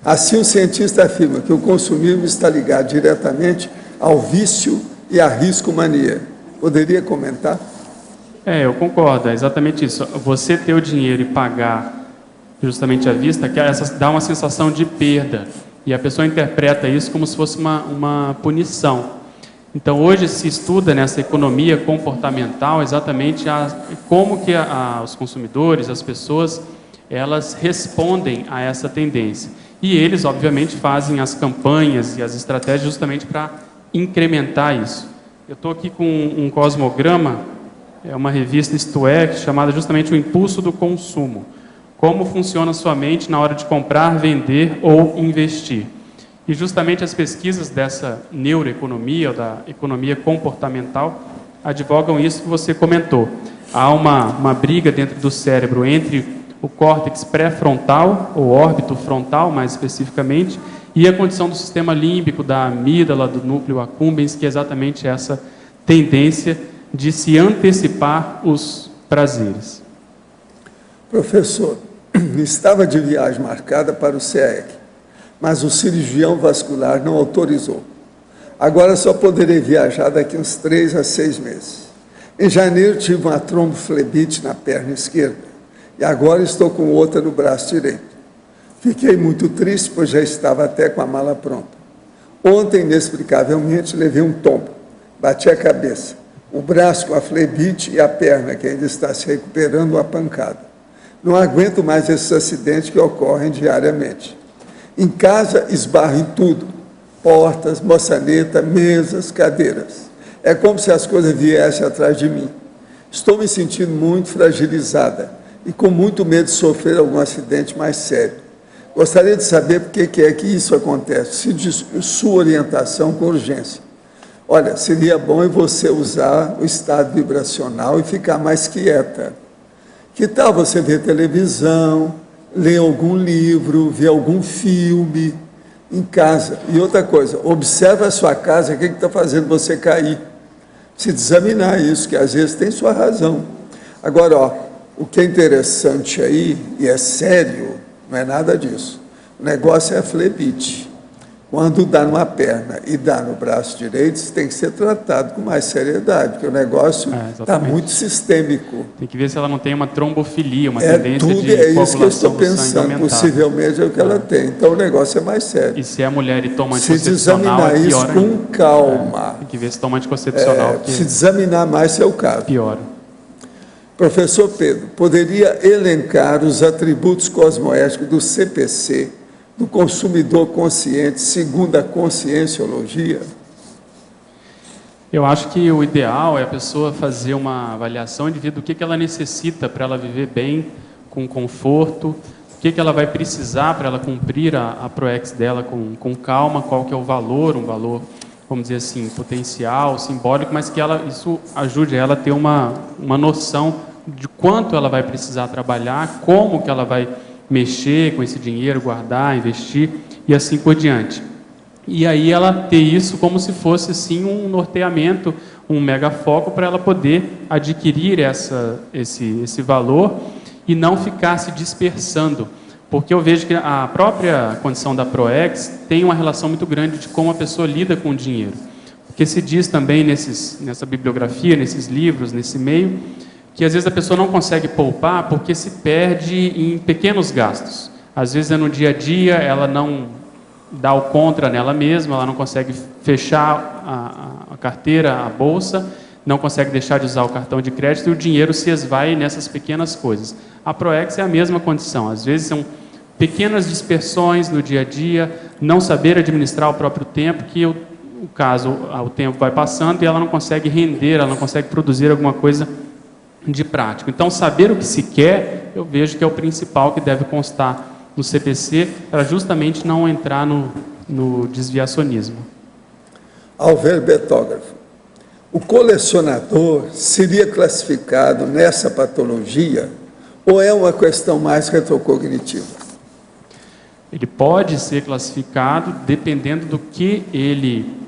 Assim, o cientista afirma que o consumismo está ligado diretamente ao vício e à riscomania. Poderia comentar? Eu concordo, é exatamente isso. Você ter o dinheiro e pagar justamente à vista, que dá uma sensação de perda. E a pessoa interpreta isso como se fosse uma punição. Então, hoje se estuda nessa economia comportamental exatamente como que os consumidores, as pessoas, elas respondem a essa tendência. E eles, obviamente, fazem as campanhas e as estratégias justamente para incrementar isso. Eu estou aqui com um cosmograma, é uma revista Isto É, chamada justamente O Impulso do Consumo. Como funciona a sua mente na hora de comprar, vender ou investir. E justamente as pesquisas dessa neuroeconomia, ou da economia comportamental, advogam isso que você comentou. Há uma briga dentro do cérebro entre o córtex pré-frontal, ou órbito frontal, mais especificamente, e a condição do sistema límbico, da amígdala, do núcleo accumbens, que é exatamente essa tendência de se antecipar os prazeres. Professor, estava de viagem marcada para o CEEC, mas o cirurgião vascular não autorizou. Agora só poderei viajar daqui uns 3 a 6 meses. Em janeiro tive uma tromboflebite na perna esquerda e agora estou com outra no braço direito. Fiquei muito triste, pois já estava até com a mala pronta. Ontem, inexplicavelmente, levei um tombo. Bati a cabeça, o braço com a flebite e a perna, que ainda está se recuperando, uma pancada. Não aguento mais esses acidentes que ocorrem diariamente. Em casa, esbarro em tudo. Portas, maçaneta, mesas, cadeiras. É como se as coisas viessem atrás de mim. Estou me sentindo muito fragilizada e com muito medo de sofrer algum acidente mais sério. Gostaria de saber por que é que isso acontece, se de sua orientação com urgência. Olha, seria bom você usar o estado vibracional e ficar mais quieta. Que tal você ver televisão, ler algum livro, ver algum filme em casa? E outra coisa, observa a sua casa, o que está fazendo você cair. Se examinar isso, que às vezes tem sua razão. Agora, o que é interessante aí, e é sério, não é nada disso. O negócio é a flebite. Quando dá numa perna e dá no braço direito, isso tem que ser tratado com mais seriedade, porque o negócio está muito sistêmico. Tem que ver se ela não tem uma trombofilia, uma tendência de coagulação. É isso que eu estou pensando, possivelmente é o que ela tem. Então o negócio é mais sério. E se a mulher toma anticoncepcional, se examinar isso com calma. Tem que ver se toma anticoncepcional. Se examinar mais, é o caso. Piora. Professor Pedro, poderia elencar os atributos cosmoéticos do CPC, do consumidor consciente, segundo a conscienciologia? Eu acho que o ideal é a pessoa fazer uma avaliação de vida do que ela necessita para ela viver bem, com conforto, o que ela vai precisar para ela cumprir a ProEx dela com calma, qual que é o valor, um valor, vamos dizer assim, potencial, simbólico, mas que isso ajude ela a ter uma noção de quanto ela vai precisar trabalhar, como que ela vai mexer com esse dinheiro, guardar, investir e assim por diante. e aí ela ter isso como se fosse assim um norteamento, um megafoco para ela poder adquirir esse valor e não ficar se dispersando. Porque eu vejo que a própria condição da PROEX tem uma relação muito grande de como a pessoa lida com o dinheiro. Porque se diz também nessa bibliografia, nesses livros, nesse meio, que às vezes a pessoa não consegue poupar porque se perde em pequenos gastos. Às vezes é no dia a dia, ela não dá o contra nela mesma, ela não consegue fechar a carteira, a bolsa, não consegue deixar de usar o cartão de crédito e o dinheiro se esvai nessas pequenas coisas. A PROEX é a mesma condição, às vezes são pequenas dispersões no dia a dia, não saber administrar o próprio tempo, que o tempo vai passando e ela não consegue render, ela não consegue produzir alguma coisa de prático. Então, saber o que se quer, eu vejo que é o principal que deve constar no CPC, para justamente não entrar no desviacionismo. Alver Betógrafo, o colecionador seria classificado nessa patologia ou é uma questão mais retrocognitiva? Ele pode ser classificado dependendo do que ele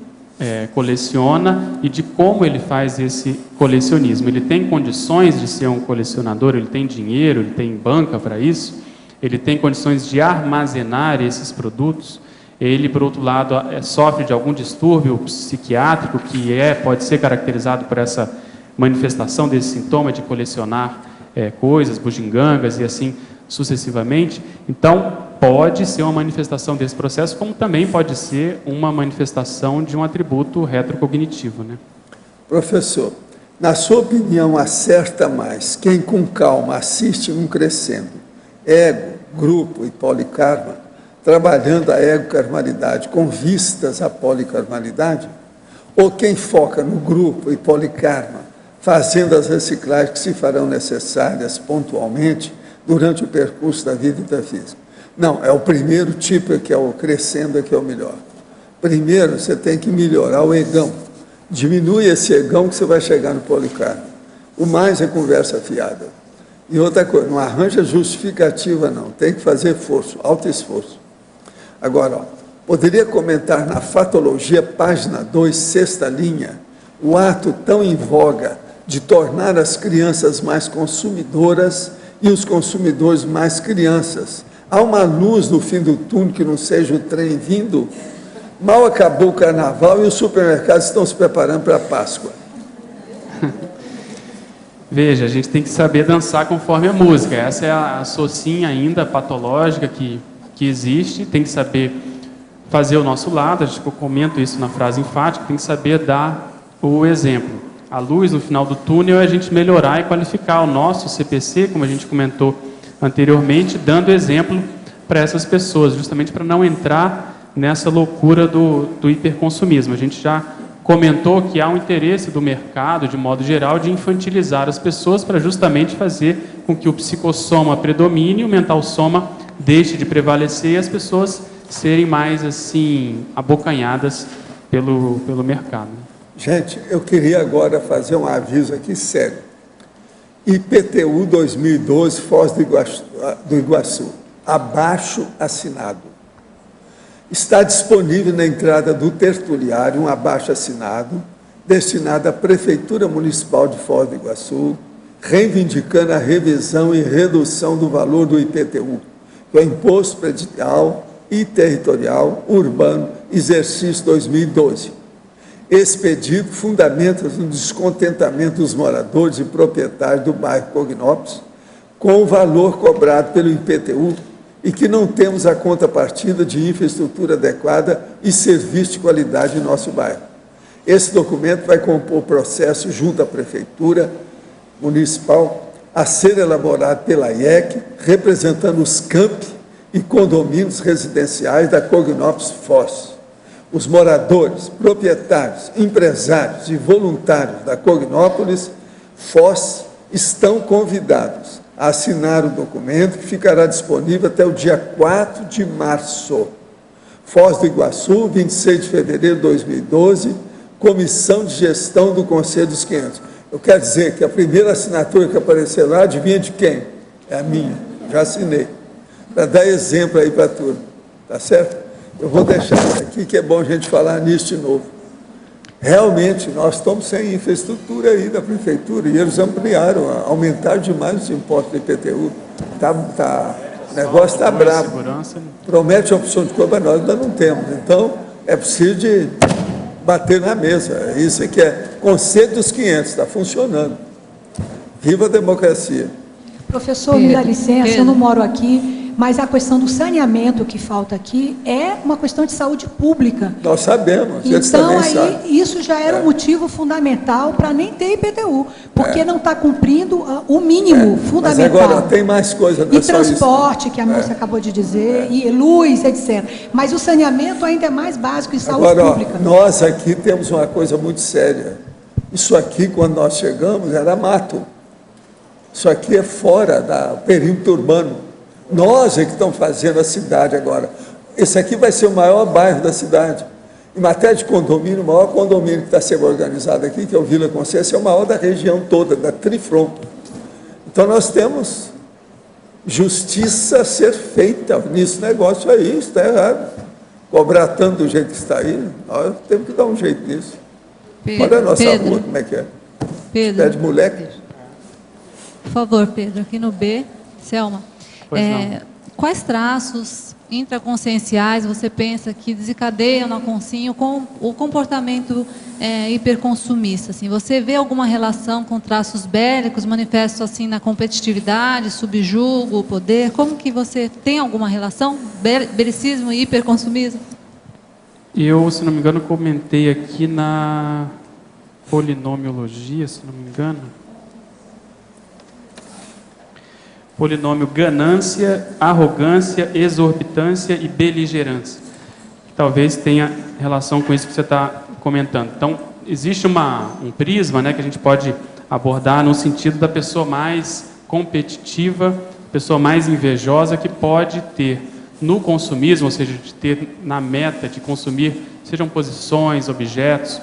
coleciona e de como ele faz esse colecionismo. Ele tem condições de ser um colecionador, ele tem dinheiro, ele tem banca para isso, ele tem condições de armazenar esses produtos, ele, por outro lado, sofre de algum distúrbio psiquiátrico que pode ser caracterizado por essa manifestação desse sintoma de colecionar coisas, bugigangas e assim sucessivamente. Então, pode ser uma manifestação desse processo, como também pode ser uma manifestação de um atributo retrocognitivo, né? Professor, na sua opinião, acerta mais quem com calma assiste um crescendo, ego, grupo e polikarma, trabalhando a ego-karmalidade com vistas à polikarmalidade, ou quem foca no grupo e polikarma, fazendo as reciclagens que se farão necessárias pontualmente durante o percurso da vida e da física? Não, é o primeiro tipo que é o crescendo, que é o melhor. Primeiro, você tem que melhorar o egão. Diminui esse egão que você vai chegar no policarmo. O mais é conversa fiada. E outra coisa, não arranja justificativa, não. Tem que fazer esforço, alto esforço. Agora, poderia comentar na Fatologia, página 2, sexta linha, o ato tão em voga de tornar as crianças mais consumidoras e os consumidores mais crianças. Há uma luz no fim do túnel que não seja o trem vindo? Mal acabou o carnaval e os supermercados estão se preparando para a Páscoa. Veja, a gente tem que saber dançar conforme a música. Essa é a socinha ainda patológica que existe. Tem que saber fazer o nosso lado. Eu comento isso na frase enfática. Tem que saber dar o exemplo. A luz no final do túnel é a gente melhorar e qualificar o nosso CPC, como a gente comentou anteriormente, dando exemplo para essas pessoas, justamente para não entrar nessa loucura do hiperconsumismo. A gente já comentou que há um interesse do mercado, de modo geral, de infantilizar as pessoas para justamente fazer com que o psicossoma predomine, o mental soma deixe de prevalecer e as pessoas serem mais assim abocanhadas pelo mercado. Gente, eu queria agora fazer um aviso aqui sério. IPTU 2012, Foz do Iguaçu, abaixo assinado. Está disponível na entrada do tertuliário um abaixo assinado destinado à Prefeitura Municipal de Foz do Iguaçu, reivindicando a revisão e redução do valor do IPTU, que é o Imposto Predial e Territorial Urbano, exercício 2012. Esse pedido fundamenta-se no descontentamento dos moradores e proprietários do bairro Cognópolis com o valor cobrado pelo IPTU e que não temos a contrapartida de infraestrutura adequada e serviço de qualidade em nosso bairro. Esse documento vai compor o processo junto à Prefeitura Municipal a ser elaborado pela IEC, representando os campi e condomínios residenciais da Cognópolis Foz. Os moradores, proprietários, empresários e voluntários da Cognópolis Foz estão convidados a assinar o documento que ficará disponível até o dia 4 de março. Foz do Iguaçu, 26 de fevereiro de 2012, Comissão de Gestão do Conselho dos 500. Eu quero dizer que a primeira assinatura que aparecer lá, adivinha de quem? É a minha, já assinei. Para dar exemplo aí para a turma, tá certo? Eu vou deixar aqui, que é bom a gente falar nisso de novo. Realmente, nós estamos sem infraestrutura aí da prefeitura, e eles ampliaram, aumentaram demais os impostos do IPTU. O negócio está bravo. Promete a opção de compra, nós ainda não temos. Então, é preciso de bater na mesa. Isso aqui é conselho dos 500, está funcionando. Viva a democracia. Professor, me dá licença, eu não moro aqui, mas a questão do saneamento que falta aqui é uma questão de saúde pública. Nós sabemos, eles então, também aí, sabem. isso já era um motivo fundamental para nem ter IPTU, porque não está cumprindo o mínimo fundamental. Mas agora tem mais coisa. E transporte, que a moça acabou de dizer, e luz, etc. Mas o saneamento ainda é mais básico em saúde agora, pública. Nós aqui temos uma coisa muito séria. Isso aqui, quando nós chegamos, era mato. Isso aqui é fora do perímetro urbano. Nós é que estamos fazendo a cidade agora. Esse aqui vai ser o maior bairro da cidade. Em matéria de condomínio, o maior condomínio que está sendo organizado aqui, que é o Vila Consciência, é o maior da região toda, da Trifronto. Então, nós temos justiça a ser feita nesse negócio aí, isso está errado. Cobrar tanto do jeito que está aí, nós temos que dar um jeito nisso. Olha a nossa rua, como é que é. Pedro. Pé de moleque. Por favor, Pedro, aqui no B, Selma. Quais traços intraconscienciais você pensa que desencadeiam na consciência com o comportamento hiperconsumista? Assim, você vê alguma relação com traços bélicos manifestos assim na competitividade, subjugo, poder? Como que você tem alguma relação? Belicismo e hiperconsumismo? Eu, se não me engano, comentei aqui na polinomiologia, se não me engano. Polinômio ganância, arrogância, exorbitância e beligerância. Talvez tenha relação com isso que você está comentando. Então, existe um prisma, né, que a gente pode abordar no sentido da pessoa mais competitiva, pessoa mais invejosa, que pode ter no consumismo, ou seja, de ter na meta de consumir, sejam posições, objetos,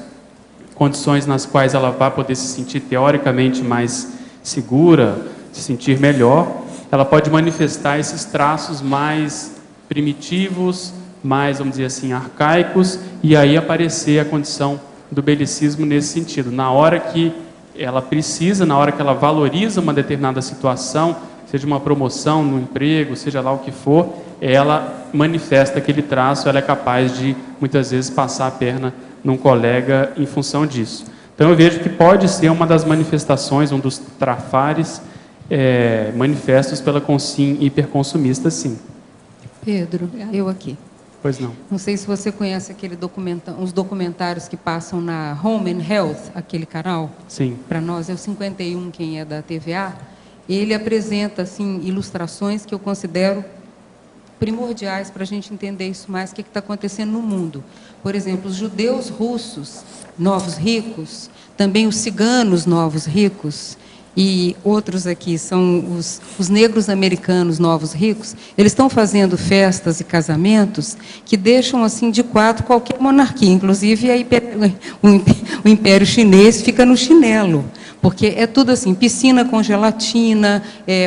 condições nas quais ela vai poder se sentir teoricamente mais segura, se sentir melhor, ela pode manifestar esses traços mais primitivos, mais, vamos dizer assim, arcaicos, e aí aparecer a condição do belicismo nesse sentido. Na hora que ela precisa, na hora que ela valoriza uma determinada situação, seja uma promoção no emprego, seja lá o que for, ela manifesta aquele traço, ela é capaz de, muitas vezes, passar a perna num colega em função disso. Então eu vejo que pode ser uma das manifestações, um dos trafares manifestos pela consciência hiperconsumista, sim. Pedro, eu aqui. Pois não. Não sei se você conhece os documentários que passam na Home and Health, aquele canal. Sim. Para nós é o 51, quem é da TVA. Ele apresenta assim ilustrações que eu considero primordiais para a gente entender isso mais, o que está acontecendo no mundo. Por exemplo, os judeus russos, novos ricos, também os ciganos novos ricos, e outros aqui são os negros americanos novos ricos. Eles estão fazendo festas e casamentos que deixam assim de quatro qualquer monarquia, inclusive o Império Chinês fica no chinelo, porque é tudo assim, piscina com gelatina,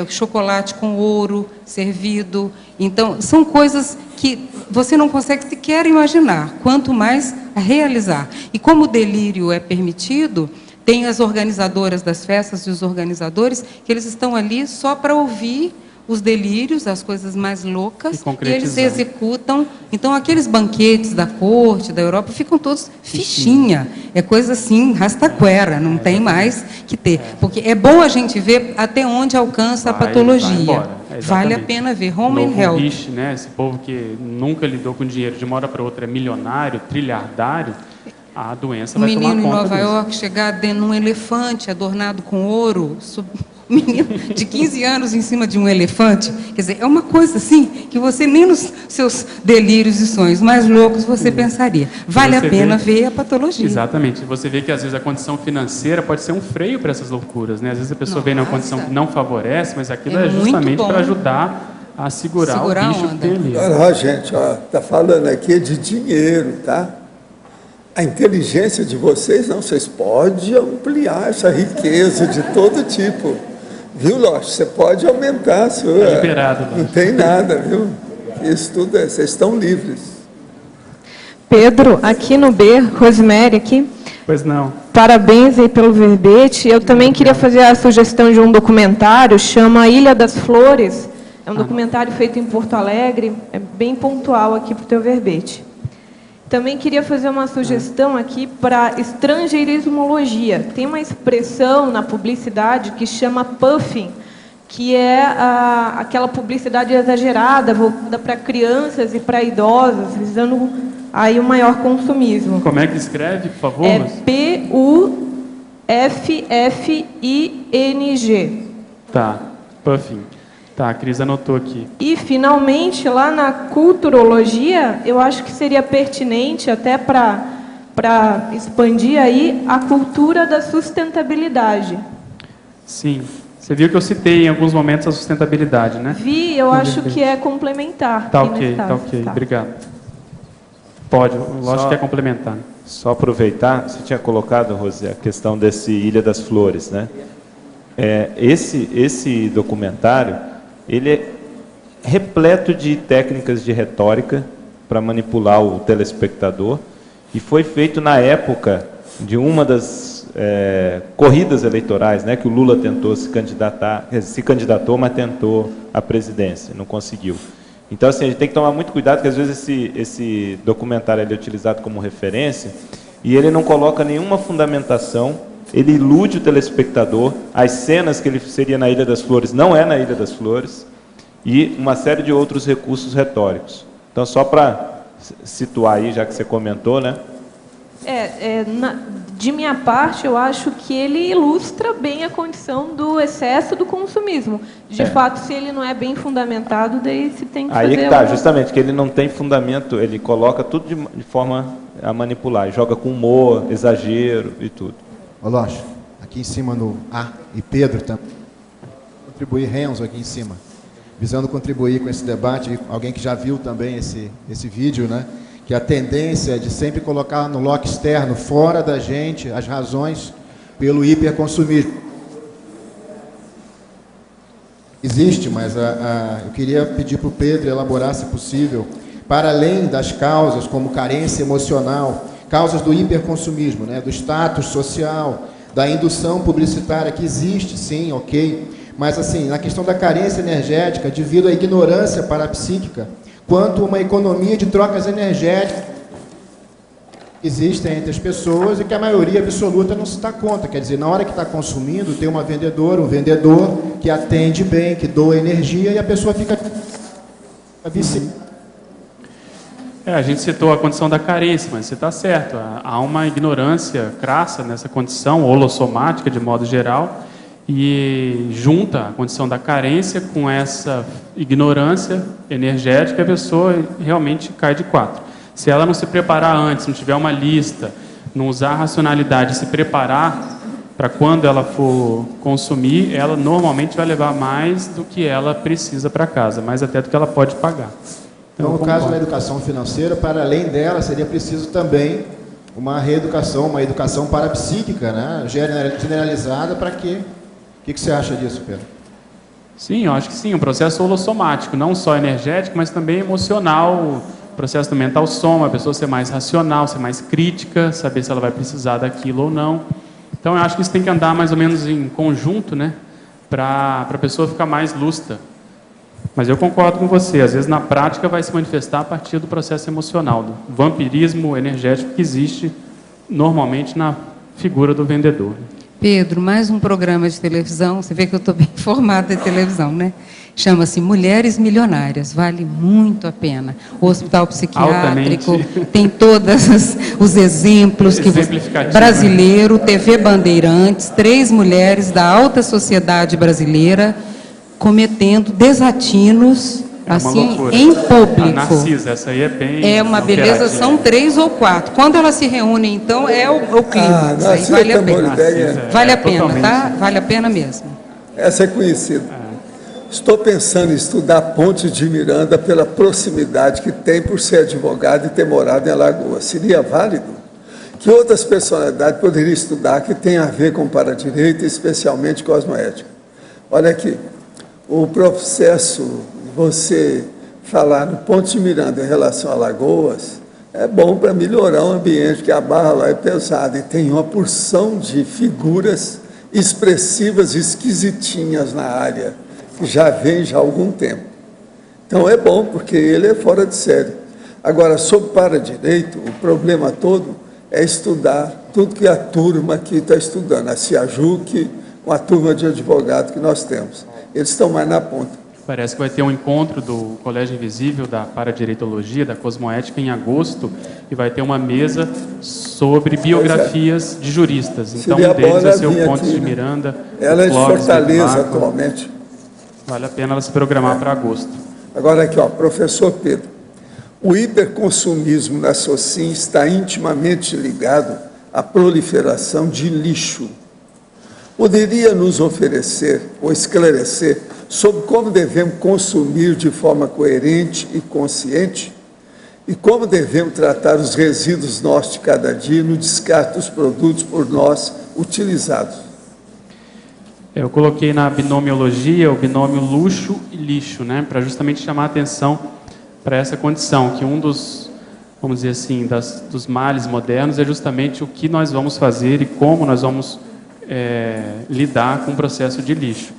chocolate com ouro servido. Então, são coisas que você não consegue sequer imaginar, quanto mais realizar. E como o delírio é permitido, tem as organizadoras das festas e os organizadores que eles estão ali só para ouvir os delírios, as coisas mais loucas, e eles executam. Então, aqueles banquetes da corte, da Europa, ficam todos fichinha. É coisa assim, rastaquera, não tem mais que ter. Porque é bom a gente ver até onde alcança a patologia. Vale a pena ver. Home and Health. Rich, né? Esse povo que nunca lidou com dinheiro de uma hora para outra, é milionário, trilhardário, a doença vai tomar conta. Um menino em Nova York chegar dentro de um elefante adornado com ouro, um menino de 15 anos em cima de um elefante. Quer dizer, é uma coisa assim que você nem nos seus delírios e sonhos mais loucos você pensaria. Vale a pena ver a patologia. Exatamente. Você vê que às vezes a condição financeira pode ser um freio para essas loucuras, né? Às vezes a pessoa vem numa condição que não favorece, mas aquilo é justamente para ajudar a segurar o bicho que tem ali. Olha, gente, está falando aqui de dinheiro, tá? A inteligência de vocês, não, vocês podem ampliar essa riqueza de todo tipo. Viu, Lógico? Você pode aumentar a sua... Liberado, não tem nada, viu? Isso tudo vocês estão livres. Pedro, aqui no B, Rosemary aqui. Pois não. Parabéns aí pelo verbete. Eu também queria fazer a sugestão de um documentário, chama Ilha das Flores. É um documentário feito em Porto Alegre, é bem pontual aqui para o teu verbete. Também queria fazer uma sugestão aqui para estrangeirismologia. Tem uma expressão na publicidade que chama puffing, que é aquela publicidade exagerada, voltada para crianças e para idosos, visando aí o maior consumismo. Como é que escreve, por favor? É P-U-F-F-I-N-G. Tá, puffing. Tá, a Cris anotou aqui. E, finalmente, lá na culturologia, eu acho que seria pertinente, até para expandir aí, a cultura da sustentabilidade. Sim. Você viu que eu citei em alguns momentos a sustentabilidade, né? Vi, eu acho que é complementar. Tá ok, tá ok. Tá. Obrigado. Pode, lógico que é complementar. Só aproveitar, você tinha colocado, Rosé, a questão desse Ilha das Flores, né? Esse documentário, ele é repleto de técnicas de retórica para manipular o telespectador e foi feito na época de uma das corridas eleitorais, né, que o Lula tentou se candidatou, mas tentou a presidência, não conseguiu. Então, assim, a gente tem que tomar muito cuidado, porque às vezes esse documentário ele é utilizado como referência e ele não coloca nenhuma fundamentação, ele ilude o telespectador, as cenas que ele seria na Ilha das Flores não é na Ilha das Flores, e uma série de outros recursos retóricos. Então, só para situar aí, já que você comentou, né? De minha parte, eu acho que ele ilustra bem a condição do excesso do consumismo. De fato, se ele não é bem fundamentado, daí se tem que fazer... Aí que está, justamente, que ele não tem fundamento, ele coloca tudo de forma a manipular, joga com humor, exagero e tudo. Ô, Loche, aqui em cima no A, e Pedro também, contribuir Renzo aqui em cima, visando contribuir com esse debate, alguém que já viu também esse vídeo, né? Que a tendência é de sempre colocar no bloco externo, fora da gente, as razões pelo hiperconsumismo. Existe, mas eu queria pedir para o Pedro elaborar, se possível, para além das causas, como carência emocional, causas do hiperconsumismo, né, do status social, da indução publicitária, que existe, sim, ok, mas assim, na questão da carência energética, devido à ignorância parapsíquica, quanto uma economia de trocas energéticas existem entre as pessoas e que a maioria absoluta não se dá conta. Quer dizer, na hora que está consumindo, tem uma vendedora, um vendedor que atende bem, que doa energia e a pessoa fica viciada. A gente citou a condição da carência, mas você está certo. Há uma ignorância crassa nessa condição, holossomática de modo geral, e junta a condição da carência com essa ignorância energética, a pessoa realmente cai de quatro. Se ela não se preparar antes, não tiver uma lista, não usar a racionalidade, se preparar para quando ela for consumir, ela normalmente vai levar mais do que ela precisa para casa, mais até do que ela pode pagar. Então, no caso da educação financeira, para além dela, seria preciso também uma reeducação, uma educação parapsíquica, né? Generalizada, para quê? O que você acha disso, Pedro? Sim, eu acho que sim, um processo holossomático, não só energético, mas também emocional, o processo do mental soma, a pessoa ser mais racional, ser mais crítica, saber se ela vai precisar daquilo ou não. Então, eu acho que isso tem que andar mais ou menos em conjunto, né, para a pessoa ficar mais lúcida. Mas eu concordo com você, às vezes na prática vai se manifestar a partir do processo emocional, do vampirismo energético que existe normalmente na figura do vendedor. Pedro, mais um programa de televisão, você vê que eu estou bem informada de televisão, né? Chama-se Mulheres Milionárias, vale muito a pena. O Hospital Psiquiátrico tem todos os exemplos que brasileiro, TV Bandeirantes, 3 mulheres da alta sociedade brasileira cometendo desatinos assim em público. A Narcisa, essa aí é bem... É uma beleza, são 3 ou 4. Quando elas se reúnem, então, é o clima. Vale a pena. Vale a pena, tá? Vale a pena mesmo. Essa é conhecida. Estou pensando em estudar Ponte de Miranda pela proximidade que tem por ser advogado e ter morado em Alagoas. Seria válido? Que outras personalidades poderiam estudar que tem a ver com paradireito, especialmente cosmoética? Olha aqui, o processo... Você falar no Ponte de Miranda em relação a Alagoas, É bom para melhorar o ambiente, que a barra lá é pesada. E tem uma porção de figuras expressivas esquisitinhas na área, que já vem já há algum tempo. Então é bom, porque ele é fora de série. Agora, sobre para-direito, o problema todo é estudar tudo que a turma aqui está estudando, a CIAJUC, com a turma de advogado que nós temos. Eles estão mais na ponta. Parece que vai ter um encontro do Colégio Invisível, da Paradireitologia, da Cosmoética, em agosto, e vai ter uma mesa sobre biografias de juristas. Então, um deles vai ser o Pontes de Miranda. Ela é de Fortaleza atualmente. Vale a pena ela se programar para agosto. Agora aqui, ó, professor Pedro. O hiperconsumismo na SOCIM está intimamente ligado à proliferação de lixo. Poderia nos oferecer ou esclarecer sobre como devemos consumir de forma coerente e consciente e como devemos tratar os resíduos nossos de cada dia no descarte dos produtos por nós utilizados? Eu coloquei na binomiologia o binômio luxo e lixo, né, para justamente chamar a atenção para essa condição, que um dos, vamos dizer assim, dos males modernos é justamente o que nós vamos fazer e como nós vamos lidar com o processo de lixo.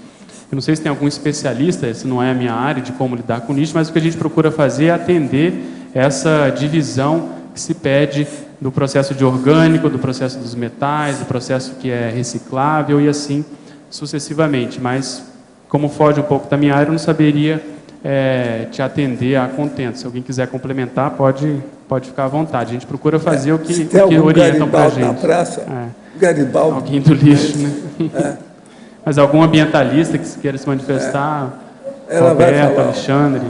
Eu não sei se tem algum especialista, essa não é a minha área de como lidar com lixo, mas o que a gente procura fazer é atender essa divisão que se pede do processo de orgânico, do processo dos metais, do processo que é reciclável e assim sucessivamente. Mas, como foge um pouco da minha área, eu não saberia te atender a contento. Se alguém quiser complementar, pode ficar à vontade. A gente procura fazer o que orientam para a gente. Na praça? Garibaldi. Alguém do lixo, né? Mas algum ambientalista que queira se manifestar? Roberto, Alexandre?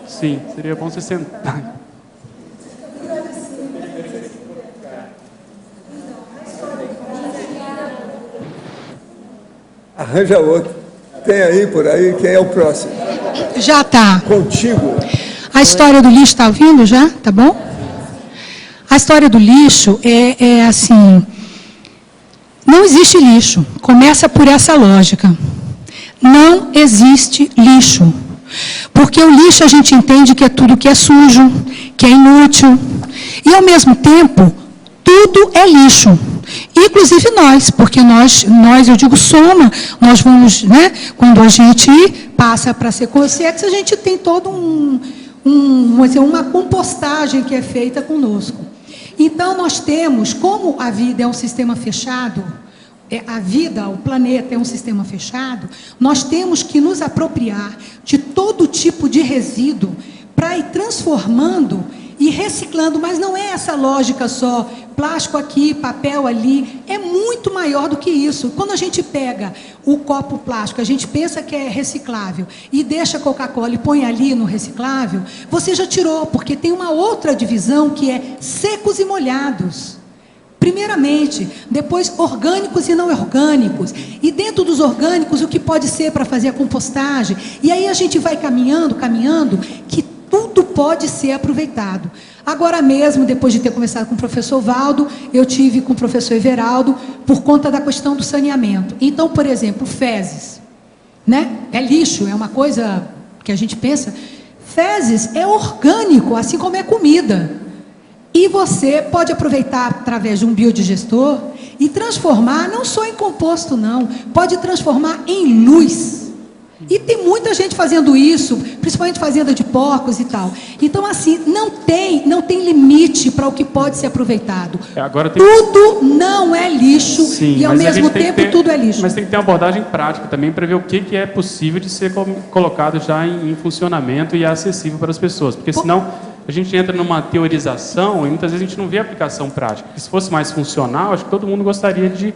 Sim, seria bom você sentar. Arranja outro. Tem aí, por aí, quem é o próximo? Já está. Contigo. A história do lixo está ouvindo já? Tá bom? A história do lixo é assim, não existe lixo, começa por essa lógica. Não existe lixo, porque o lixo a gente entende que é tudo que é sujo, que é inútil, e ao mesmo tempo, tudo é lixo. Inclusive nós, porque nós eu digo soma, nós vamos, né, quando a gente passa para ser consciente, a gente tem todo uma compostagem que é feita conosco. Então, nós temos, como a vida é um sistema fechado, a vida, o planeta é um sistema fechado, nós temos que nos apropriar de todo tipo de resíduo para ir transformando e reciclando, mas não é essa lógica só, plástico aqui, papel ali, é muito maior do que isso. Quando a gente pega o copo plástico, a gente pensa que é reciclável e deixa a Coca-Cola e põe ali no reciclável, você já tirou, porque tem uma outra divisão que é secos e molhados. Primeiramente, depois orgânicos e não orgânicos, e dentro dos orgânicos o que pode ser para fazer a compostagem, e aí a gente vai caminhando, que tudo pode ser aproveitado. Agora mesmo, depois de ter conversado com o professor Valdo, eu tive com o professor Everaldo, por conta da questão do saneamento. Então, por exemplo, fezes, né? É lixo, é uma coisa que a gente pensa. Fezes é orgânico, assim como é comida. E você pode aproveitar através de um biodigestor e transformar, não só em composto, não, pode transformar em luz. E tem muita gente fazendo isso, principalmente fazenda de porcos e tal. Então, assim, não tem limite para o que pode ser aproveitado. Tudo não é lixo. Sim, e, ao mesmo tempo, tudo é lixo. Mas tem que ter uma abordagem prática também para ver o que é possível de ser colocado já em funcionamento e acessível para as pessoas. Porque senão a gente entra numa teorização e muitas vezes a gente não vê aplicação prática. Porque se fosse mais funcional, acho que todo mundo gostaria de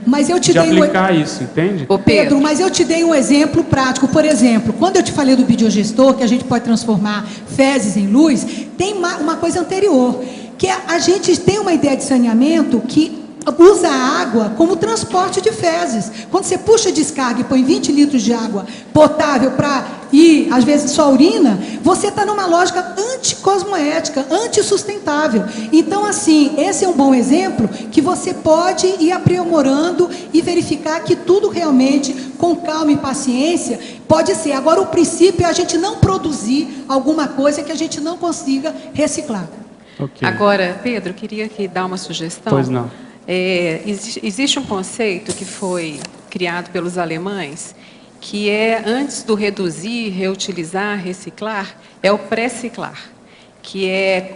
aplicar isso, entende? Pedro, mas eu te dei um exemplo prático. Por exemplo, quando eu te falei do biodigestor, que a gente pode transformar fezes em luz, tem uma coisa anterior, que a gente tem uma ideia de saneamento que usa a água como transporte de fezes. Quando você puxa a descarga e põe 20 litros de água potável para e, às vezes, só urina, você está numa lógica anticosmoética, antissustentável. Então, assim, esse é um bom exemplo que você pode ir aprimorando e verificar que tudo realmente, com calma e paciência, pode ser. Agora, o princípio é a gente não produzir alguma coisa que a gente não consiga reciclar. Okay. Agora, Pedro, queria aqui dar uma sugestão. Pois não. Existe um conceito que foi criado pelos alemães, que é, antes do reduzir, reutilizar, reciclar, é o pré-ciclar, que é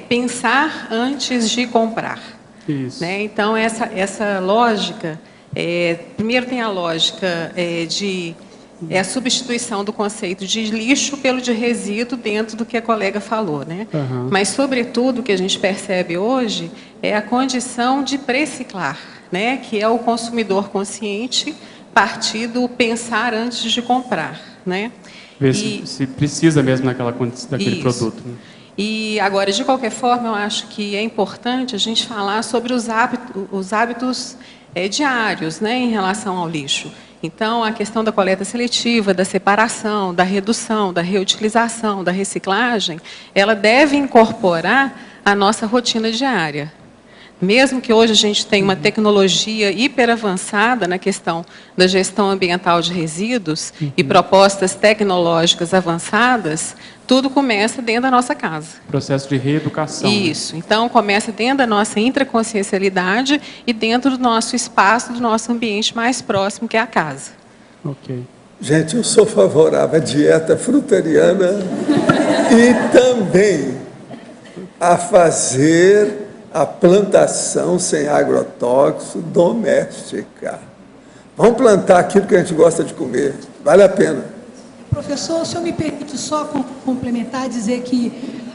pensar antes de comprar. Isso. Né? Então, essa lógica, primeiro tem a lógica a substituição do conceito de lixo pelo de resíduo dentro do que a colega falou, né? Uhum. Mas, sobretudo, o que a gente percebe hoje é a condição de pré-ciclar, né? Que é o consumidor consciente partir do pensar antes de comprar, né? Ver se precisa mesmo daquele produto. Né? E agora, de qualquer forma, eu acho que é importante a gente falar sobre os hábitos diários, né, em relação ao lixo. Então, a questão da coleta seletiva, da separação, da redução, da reutilização, da reciclagem, ela deve incorporar a nossa rotina diária. Mesmo que hoje a gente tenha uma tecnologia hiper avançada na questão da gestão ambiental de resíduos e propostas tecnológicas avançadas, tudo começa dentro da nossa casa. Processo de reeducação. Isso. Né? Então, começa dentro da nossa intraconsciencialidade e dentro do nosso espaço, do nosso ambiente mais próximo, que é a casa. Ok. Gente, eu sou favorável à dieta fruteriana e também a fazer a plantação sem agrotóxico doméstica. Vamos plantar aquilo que a gente gosta de comer. Vale a pena. Professor, o senhor me permite só complementar, dizer que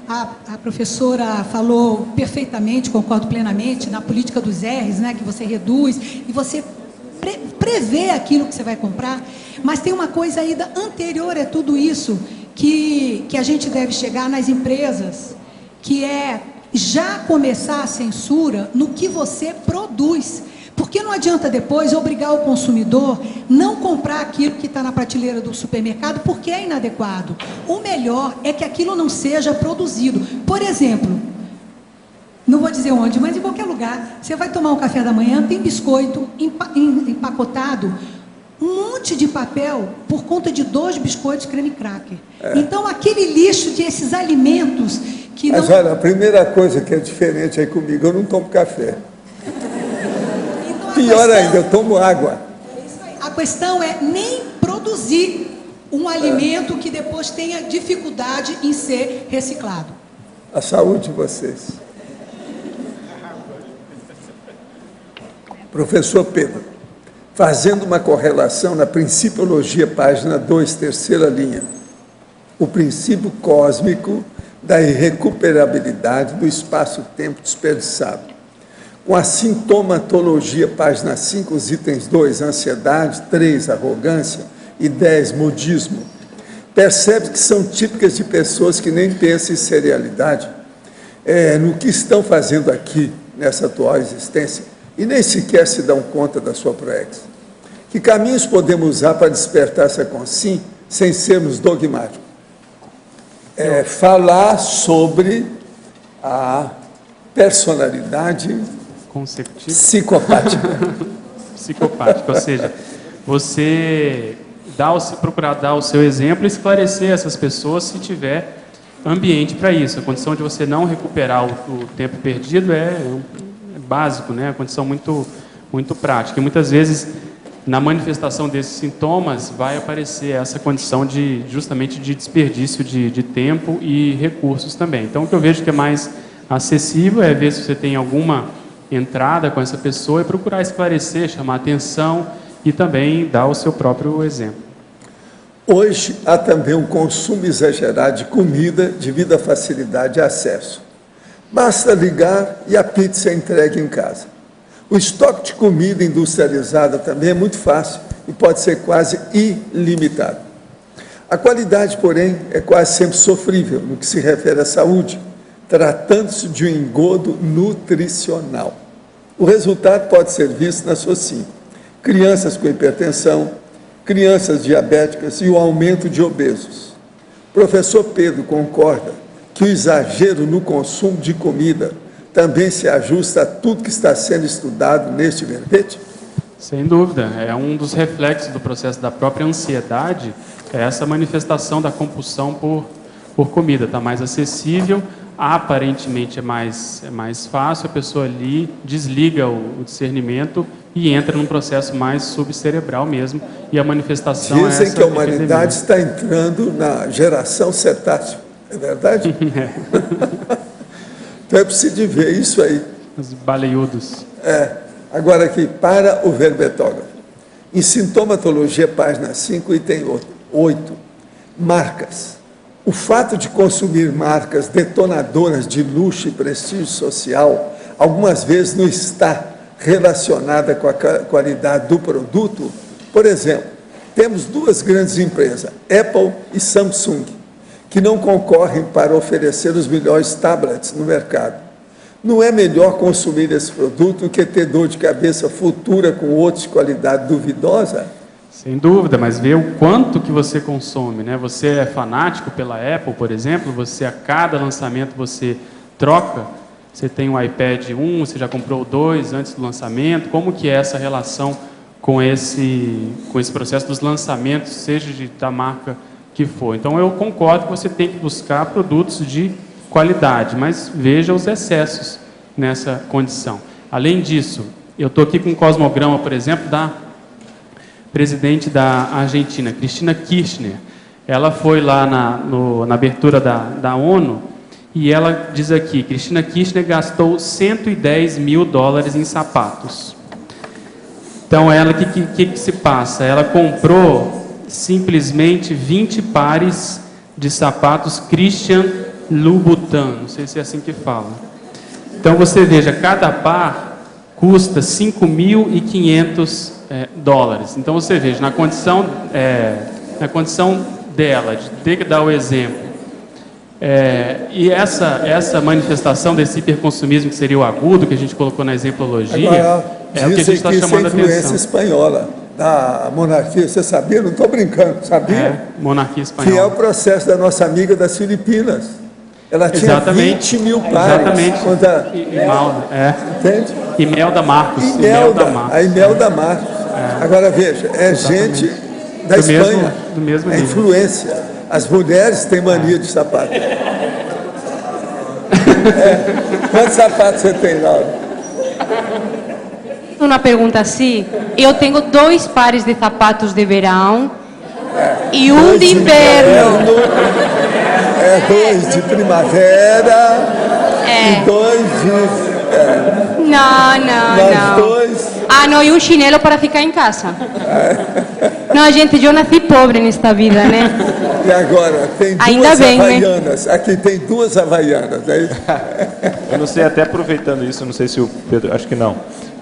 a professora falou perfeitamente, concordo plenamente, na política dos R's, né, que você reduz e você prevê aquilo que você vai comprar, mas tem uma coisa ainda anterior a tudo isso, que a gente deve chegar nas empresas, que é já começar a censura no que você produz. Porque não adianta depois obrigar o consumidor não comprar aquilo que está na prateleira do supermercado porque é inadequado. O melhor é que aquilo não seja produzido. Por exemplo, não vou dizer onde, mas em qualquer lugar, você vai tomar um café da manhã, tem biscoito empacotado, um monte de papel por conta de 2 biscoitos creme cracker. Então, aquele lixo desses alimentos que Mas olha, a primeira coisa que é diferente aí comigo, eu não tomo café. Pior ainda, eu tomo água. A questão é nem produzir um alimento que depois tenha dificuldade em ser reciclado. A saúde de vocês. Professor Pedro, fazendo uma correlação na Principiologia, página 2, terceira linha, o princípio cósmico da irrecuperabilidade do espaço-tempo desperdiçado. Com a sintomatologia, página 5, os itens 2, ansiedade, 3, arrogância e 10, modismo. Percebe que são típicas de pessoas que nem pensam em serialidade no que estão fazendo aqui, nessa atual existência, e nem sequer se dão conta da sua proex. Que caminhos podemos usar para despertar essa consciência sem sermos dogmáticos? Falar sobre a personalidade psicopática. Psicopática, ou seja, você procurar dar o seu exemplo e esclarecer essas pessoas se tiver ambiente para isso. A condição de você não recuperar o tempo perdido é básico, né? É uma condição muito, muito prática. E muitas vezes, na manifestação desses sintomas, vai aparecer essa condição justamente de desperdício de tempo e recursos também. Então, o que eu vejo que é mais acessível é ver se você tem alguma entrada com essa pessoa e procurar esclarecer, chamar atenção e também dar o seu próprio exemplo. Hoje há também um consumo exagerado de comida devido à facilidade de acesso. Basta ligar e a pizza é entregue em casa. O estoque de comida industrializada também é muito fácil e pode ser quase ilimitado. A qualidade, porém, é quase sempre sofrível no que se refere à saúde, tratando-se de um engodo nutricional. O resultado pode ser visto na SOCIM. Crianças com hipertensão, crianças diabéticas e o aumento de obesos. Professor Pedro concorda que o exagero no consumo de comida também se ajusta a tudo que está sendo estudado neste verbete? Sem dúvida, é um dos reflexos do processo da própria ansiedade, é essa manifestação da compulsão por comida. Está mais acessível, aparentemente é mais fácil, a pessoa ali desliga o discernimento e entra num processo mais subcerebral mesmo, e a manifestação é essa. Dizem que a humanidade está entrando na geração cetácea, é verdade? Então é preciso de ver isso aí. Os baleiudos. Agora aqui, para o verbetógrafo. Em sintomatologia, página 5, item 8, marcas. O fato de consumir marcas detonadoras de luxo e prestígio social, algumas vezes não está relacionada com a qualidade do produto. Por exemplo, temos duas grandes empresas, Apple e Samsung, que não concorrem para oferecer os melhores tablets no mercado. Não é melhor consumir esse produto do que ter dor de cabeça futura com outros de qualidade duvidosa? Sem dúvida, mas vê o quanto que você consome, né? Você é fanático pela Apple, por exemplo, você a cada lançamento você troca, você tem o iPad 1, você já comprou o 2 antes do lançamento, como que é essa relação com esse processo dos lançamentos, seja da marca que for? Então eu concordo que você tem que buscar produtos de qualidade, mas veja os excessos nessa condição. Além disso, eu estou aqui com um cosmograma, por exemplo, da presidente da Argentina, Cristina Kirchner. Ela foi lá na abertura da ONU e ela diz aqui, Cristina Kirchner gastou $110 mil em sapatos. Então, ela, o que se passa? Ela comprou simplesmente 20 pares de sapatos Christian Louboutin, não sei se é assim que fala. Então, você veja, cada par custa $5.500. Então, você veja, na condição dela, de ter que dar o exemplo, e essa manifestação desse hiperconsumismo, que seria o agudo, que a gente colocou na exemplologia, agora, é o que a gente está chamando a atenção. Influência espanhola da monarquia, você sabia? Não estou brincando, sabia? Monarquia espanhola. Que é o processo da nossa amiga das Filipinas. Ela tinha 20 mil pares. Exatamente. Entende? Imelda Marcos. A Imelda Marcos. Agora veja, gente da Espanha. Do mesmo nível. É influência. As mulheres têm mania de sapato. Quantos sapatos você tem, Laura? Uma pergunta assim. Eu tenho 2 pares de sapatos de verão e um de inverno. 2 de primavera e 2 de... Não. Ah, não, e um chinelo para ficar em casa. Não, gente, eu nasci pobre nesta vida, né? E agora, tem duas havaianas. Né? Aqui tem 2 havaianas. Eu não sei, até aproveitando isso, não sei se o Pedro... Acho que não.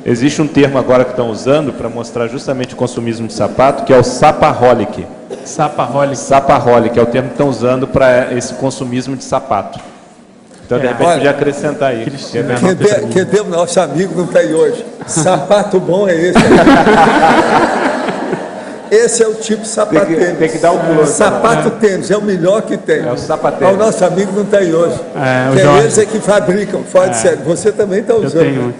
Existe um termo agora que estão usando para mostrar justamente o consumismo de sapato, que é o sapaholic. Sapaholic é o termo que estão usando para esse consumismo de sapato. Então, de repente, podia acrescentar aí. Que deu nosso amigo não tem hoje. Sapato bom é esse. Esse é o tipo sapatênis. Tem que dar o pulo. Sapato tênis, é o melhor que tem. É o sapatênis. O nosso amigo não tem hoje. Eles é que fabricam, fora de série. Você também está usando.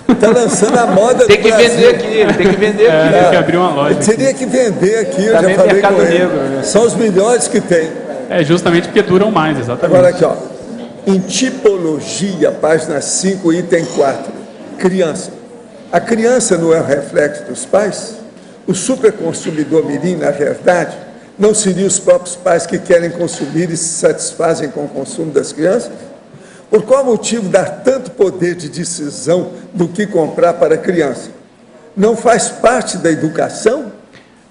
Está lançando a moda tem que do Brasil. Vender aqui, tem que vender aqui. Tem que abrir uma loja. Teria que vender aqui, eu também já falei mercado com ele. negro, né? São os melhores que tem. Justamente porque duram mais, exatamente. Agora aqui, ó. Em tipologia, página 5, item 4. Criança. A criança não é o reflexo dos pais? O superconsumidor mirim, na verdade, não seriam os próprios pais que querem consumir e se satisfazem com o consumo das crianças? Por qual motivo dar tanto poder de decisão do que comprar para a criança? Não faz parte da educação?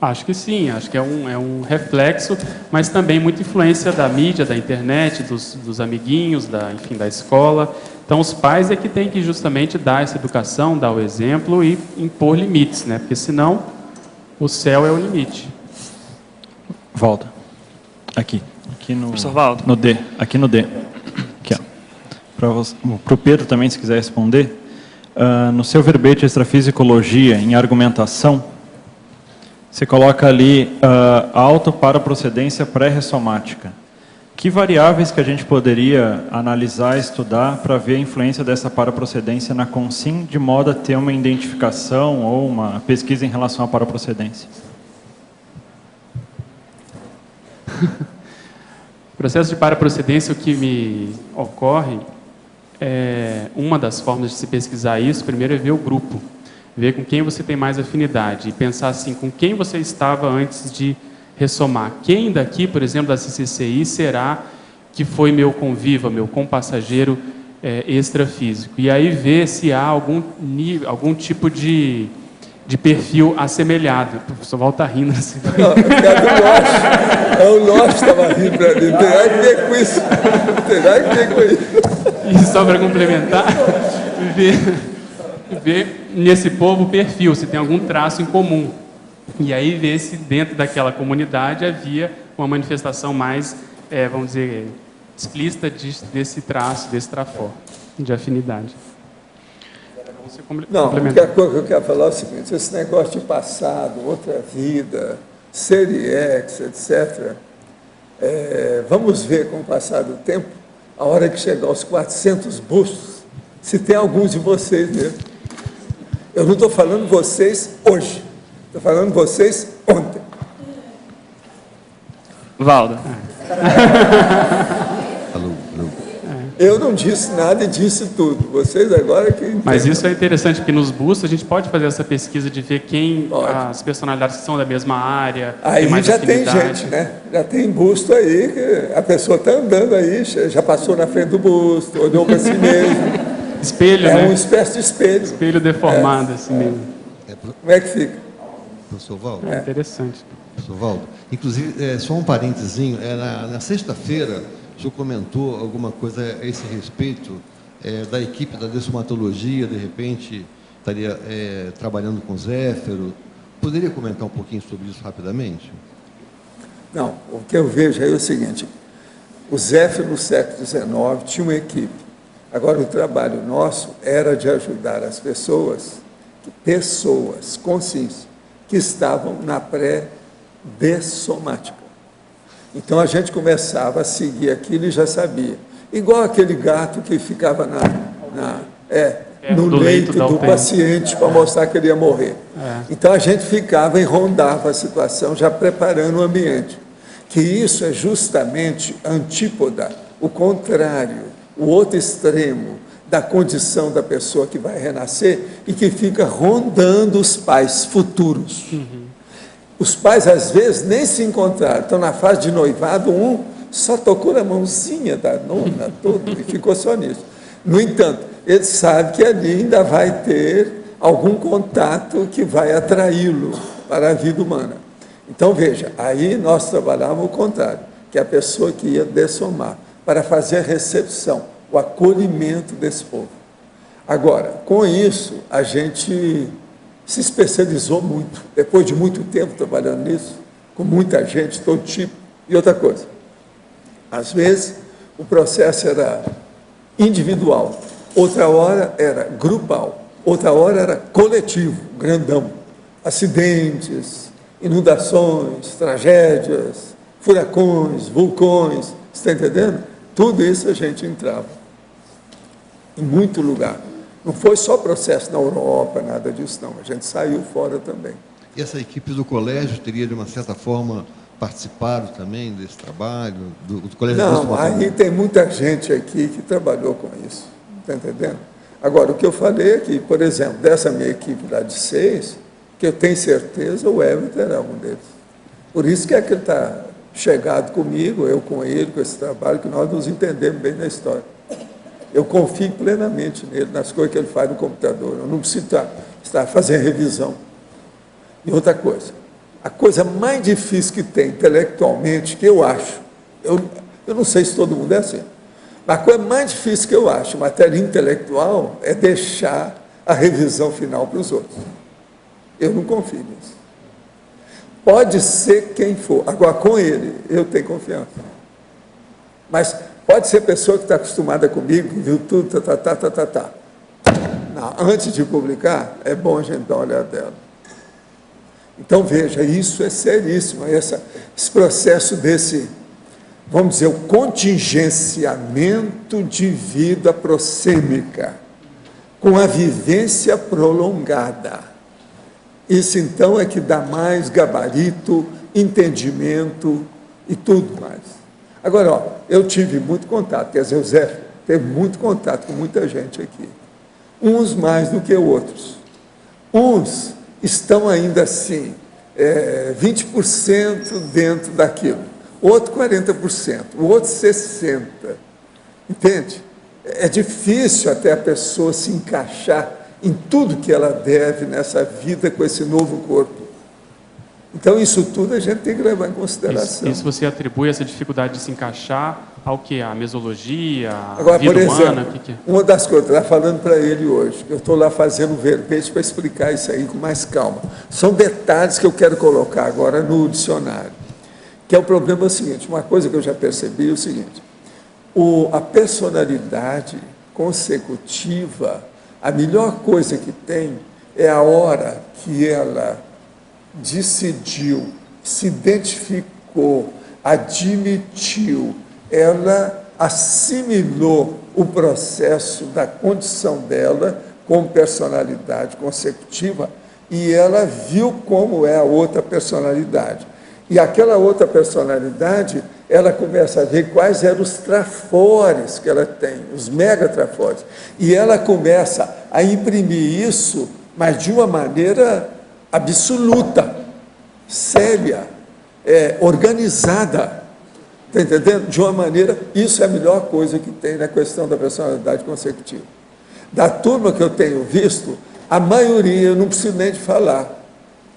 Acho que sim, acho que é um reflexo, mas também muita influência da mídia, da internet, dos amiguinhos, da escola. Então, os pais é que têm que justamente dar essa educação, dar o exemplo e impor limites, né? Porque senão o céu é o limite. Volta. Aqui no, professor Valdo. No D. Aqui no D. Aqui, ó. Para o Pedro também, se quiser responder. No seu verbete extrafisicologia, em argumentação, você coloca ali auto para procedência pré-ressomática. Que variáveis que a gente poderia analisar, estudar, para ver a influência dessa paraprocedência na CONSIM, de modo a ter uma identificação ou uma pesquisa em relação à paraprocedência? O processo de paraprocedência, o que me ocorre, uma das formas de se pesquisar isso, primeiro é ver o grupo, ver com quem você tem mais afinidade e pensar assim, com quem você estava antes de ressomar. Quem daqui, por exemplo, da CCCI, será que foi meu conviva, meu compassageiro extrafísico? E aí ver se há algum tipo de perfil assemelhado. O professor Val está rindo assim. Não, o Lost estava rindo para mim. Não tem nada a ver com isso. Não tem nada a ver com isso. E só para complementar, ver nesse povo o perfil, se tem algum traço em comum. E aí ver se dentro daquela comunidade havia uma manifestação mais, vamos dizer, explícita desse traço, desse trafor de afinidade. Não, a coisa que eu quero falar é o seguinte, esse negócio de passado, outra vida, série X, etc., vamos ver com o passar do tempo, a hora que chegar aos 400 bustos, se tem alguns de vocês mesmo. Eu não estou falando vocês hoje, estou falando vocês ontem. Valdo. Eu não disse nada e disse tudo. Vocês agora que entendem. Mas isso é interessante, porque nos bustos a gente pode fazer essa pesquisa de ver quem, as personalidades que são da mesma área. Aí mais já afinidade. tem gente, né? Já tem busto aí, que a pessoa está andando aí, já passou na frente do busto, olhou para si mesmo. Espelho, né? É uma espécie de espelho. Espelho deformado, assim mesmo. Como é que fica? Professor Valdo? É interessante. Professor Valdo, inclusive, só um parentezinho, na sexta-feira, o senhor comentou alguma coisa a esse respeito da equipe da dessomatologia, de repente estaria trabalhando com Zéfiro. Poderia comentar um pouquinho sobre isso rapidamente? Não, o que eu vejo aí é o seguinte, o Zéfiro no século XIX tinha uma equipe. Agora, o trabalho nosso era de ajudar as pessoas conscientes, que estavam na pré-dessomática. Então, a gente começava a seguir aquilo e já sabia. Igual aquele gato que ficava no leito do paciente para mostrar que ele ia morrer. Então, a gente ficava e rondava a situação, já preparando o ambiente. Que isso é justamente antípoda, o contrário, o outro extremo da condição da pessoa que vai renascer e que fica rondando os pais futuros. Os pais, às vezes, nem se encontraram, estão na fase de noivado, um só tocou na mãozinha da nona, tudo, e ficou só nisso. No entanto, ele sabe que ali ainda vai ter algum contato que vai atraí-lo para a vida humana. Então, veja, aí nós trabalhávamos o contrário, que é a pessoa que ia dessomar, para fazer a recepção, o acolhimento desse povo. Agora, com isso, a gente se especializou muito, depois de muito tempo trabalhando nisso, com muita gente, todo tipo. E outra coisa, às vezes o processo era individual, outra hora era grupal, outra hora era coletivo, grandão. Acidentes, inundações, tragédias, furacões, vulcões, você está entendendo? Tudo isso a gente entrava em muito lugar. Não foi só processo na Europa, nada disso não, a gente saiu fora também. E essa equipe do colégio teria, de uma certa forma, participado também desse trabalho? Do colégio? Não, aí tem muita gente aqui que trabalhou com isso, está entendendo? Agora, o que eu falei aqui, por exemplo, dessa minha equipe lá de 6, que eu tenho certeza o Everton era um deles. Por isso que é que ele está chegado comigo, eu com ele, com esse trabalho, que nós nos entendemos bem na história. Eu confio plenamente nele, nas coisas que ele faz no computador. Eu não preciso estar fazendo revisão. E outra coisa, a coisa mais difícil que tem intelectualmente, que eu acho, eu não sei se todo mundo é assim, mas a coisa mais difícil que eu acho, matéria intelectual, é deixar a revisão final para os outros. Eu não confio nisso. Pode ser quem for. Agora, com ele, eu tenho confiança. Mas pode ser pessoa que está acostumada comigo, que viu tudo, Não, antes de publicar, é bom a gente dar uma olhada dela. Então, veja, isso é seríssimo, esse processo desse, vamos dizer, o contingenciamento de vida prossêmica, com a vivência prolongada. Isso, então, é que dá mais gabarito, entendimento e tudo mais. Agora, ó, eu tive muito contato, quer dizer, o Zé teve muito contato com muita gente aqui, uns mais do que outros. Uns estão ainda assim, 20% dentro daquilo, outro 40%, o outro 60%, entende? É difícil até a pessoa se encaixar em tudo que ela deve nessa vida com esse novo corpo. Então, isso tudo a gente tem que levar em consideração. Isso você atribui essa dificuldade de se encaixar ao que? A mesologia, Agora, a vida por exemplo, humana? Que é? Uma das coisas, eu estava falando para ele hoje, que eu estou lá fazendo verbete para explicar isso aí com mais calma. São detalhes que eu quero colocar agora no dicionário. Que é o problema seguinte, uma coisa que eu já percebi é o seguinte, a personalidade consecutiva, a melhor coisa que tem é a hora que ela decidiu, se identificou, admitiu, ela assimilou o processo da condição dela como personalidade consecutiva e ela viu como é a outra personalidade. E aquela outra personalidade, ela começa a ver quais eram os trafores que ela tem, os mega trafores. E ela começa a imprimir isso, mas de uma maneira absoluta, séria, organizada. Está entendendo? De uma maneira, isso é a melhor coisa que tem na questão da personalidade consecutiva. Da turma que eu tenho visto, a maioria, eu não preciso nem de falar,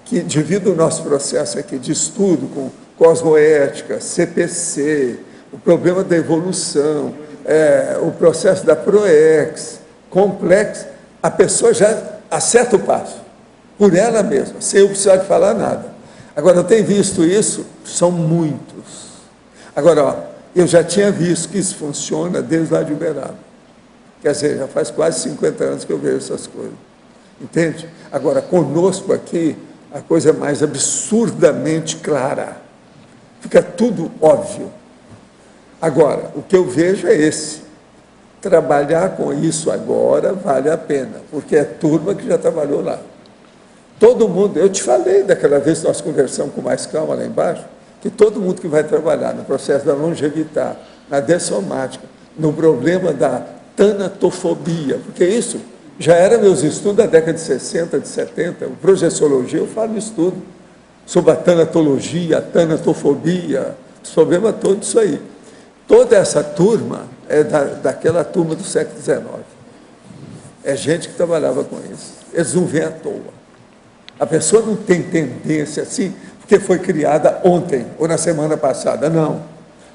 que devido ao nosso processo aqui de estudo com cosmoética, CPC, o problema da evolução, o processo da PROEX, complexo, a pessoa já acerta o passo, por ela mesma, sem eu precisar de falar nada. Agora, eu tenho visto isso, são muitos. Agora, ó, eu já tinha visto que isso funciona desde lá de Uberaba. Quer dizer, já faz quase 50 anos que eu vejo essas coisas. Entende? Agora, conosco aqui, a coisa é mais absurdamente clara. Fica tudo óbvio. Agora, o que eu vejo é esse. Trabalhar com isso agora vale a pena, porque é turma que já trabalhou lá. Todo mundo, eu te falei daquela vez que nós conversamos com mais calma lá embaixo, que todo mundo que vai trabalhar no processo da longevidade, na dessomática, no problema da tanatofobia, porque isso já era meus estudos da década de 60, de 70, projeciologia, eu falo isso tudo, sobre a tanatologia, a tanatofobia, os problemas todos isso aí. Toda essa turma é daquela turma do século XIX. É gente que trabalhava com isso. Eles não vêm à toa. A pessoa não tem tendência assim, porque foi criada ontem ou na semana passada. Não.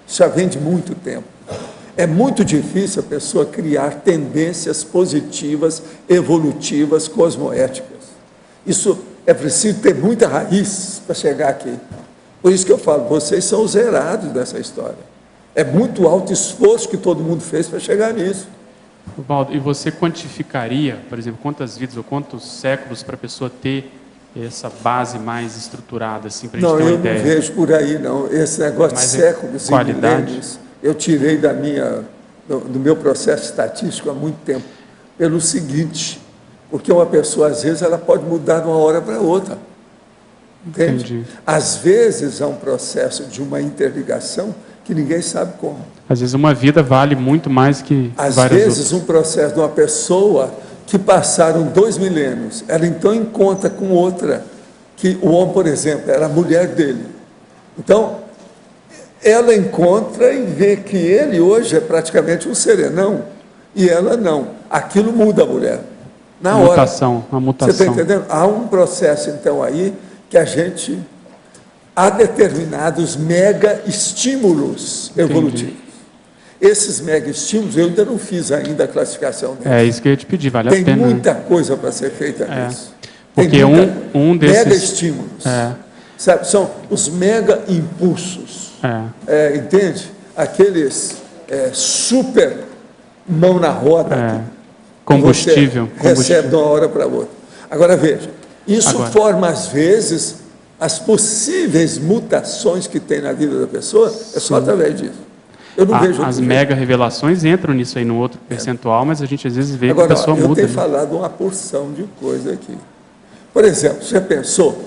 Isso já vem de muito tempo. É muito difícil a pessoa criar tendências positivas, evolutivas, cosmoéticas. Isso é preciso ter muita raiz para chegar aqui. Por isso que eu falo, vocês são os zerados dessa história. É muito alto esforço que todo mundo fez para chegar nisso. Valdo, e você quantificaria, por exemplo, quantas vidas ou quantos séculos para a pessoa ter essa base mais estruturada, assim, para a gente ter uma ideia? Não, eu não vejo por aí, não. Esse negócio de séculos e milênios, eu tirei do meu processo estatístico há muito tempo, pelo seguinte, porque uma pessoa, às vezes, ela pode mudar de uma hora para outra. Entende? Entendi. Às vezes, há um processo de uma interligação que ninguém sabe como. Às vezes uma vida vale muito mais que às várias vezes outras. Um processo de uma pessoa que passaram 2 milênios, ela então encontra com outra, que o homem, por exemplo, era a mulher dele. Então, ela encontra e vê que ele hoje é praticamente um serenão, e ela não. Aquilo muda a mulher. Na hora. Mutação, a mutação. Você está entendendo? Há um processo, então, aí, que a gente... Há determinados mega estímulos evolutivos. Esses mega estímulos, eu ainda não fiz ainda a classificação deles. É isso que eu ia te pedir, vale a pena. Tem muita coisa para ser feita nisso. Porque um desses... Mega estímulos. Sabe, são os mega impulsos. Entende? Aqueles super mão na roda. Combustível. Recebe de uma hora para outra. Agora, veja, isso forma, às vezes, as possíveis mutações que tem na vida da pessoa, é só através disso. Eu não vejo as mega revelações entram nisso aí, no outro percentual, mas a gente às vezes vê Agora, que a pessoa eu muda. tenho falado uma porção de coisa aqui. Por exemplo, você pensou?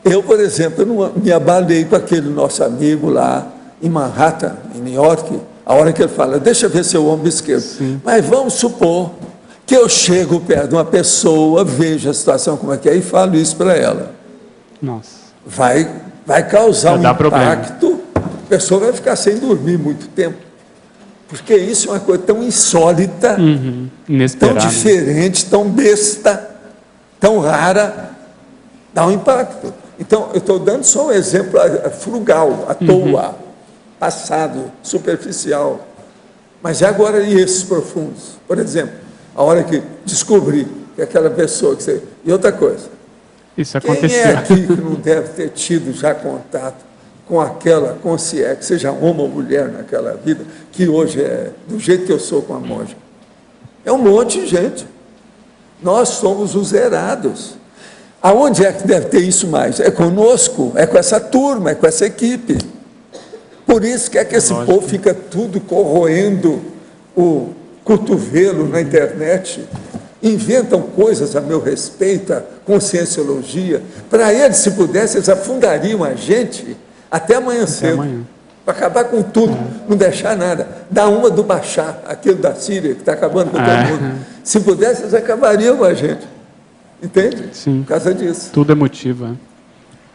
Eu, por exemplo, eu não me abalei com aquele nosso amigo lá em Manhattan, em New York, a hora que ele fala, deixa eu ver seu ombro esquerdo. Sim. Mas vamos supor que eu chego perto de uma pessoa, vejo a situação como é que é e falo isso para ela. Nossa. Vai causar um impacto, problema. a pessoa vai ficar sem dormir muito tempo. Porque isso é uma coisa tão insólita, tão diferente, tão besta, tão rara, dá um impacto. Então, eu estou dando só um exemplo frugal, à toa, passado, superficial. Mas e agora e esses profundos? Por exemplo, a hora que descobri que aquela pessoa que você... E outra coisa, isso aconteceu. quem é aqui que não deve ter tido já contato com aquela consciência, seja homem ou mulher naquela vida, que hoje é do jeito que eu sou com a monja? É um monte de gente. Nós somos os zerados. Aonde é que deve ter isso mais? É conosco, é com essa turma, é com essa equipe. Por isso que é que esse povo fica tudo corroendo o cotovelo na internet, inventam coisas a meu respeito, a conscienciologia. Para eles, se pudessem, eles afundariam a gente até amanhã cedo, para acabar com tudo, não deixar nada. Dá uma do Bashar, aquele da Síria, que está acabando com todo mundo. Se pudessem, eles acabariam com a gente. Entende? Sim. Por causa disso. Tudo emotivo.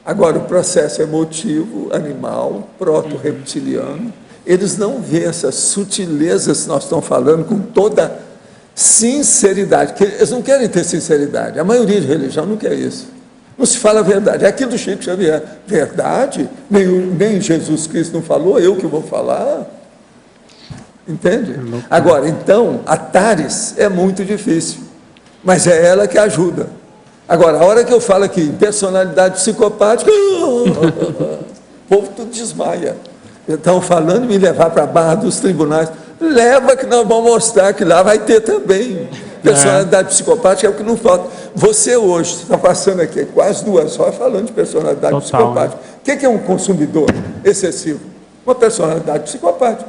Agora, o processo emotivo, animal, proto-reptiliano, eles não veem essas sutilezas que nós estamos falando com toda sinceridade. Eles não querem ter sinceridade. A maioria de religião não quer isso. Não se fala a verdade. É aquilo do Chico Xavier. Verdade? Nem Jesus Cristo não falou, eu que vou falar. Entende? Agora, então, a Tares é muito difícil, mas é ela que ajuda. Agora, a hora que eu falo aqui em personalidade psicopática, o povo tudo desmaia. Estão falando em me levar para a barra dos tribunais. Leva que nós vamos mostrar que lá vai ter também. Personalidade psicopática é o que não falta. Você hoje está passando aqui quase 2 horas falando de personalidade psicopática. O que é um consumidor excessivo? Uma personalidade psicopática.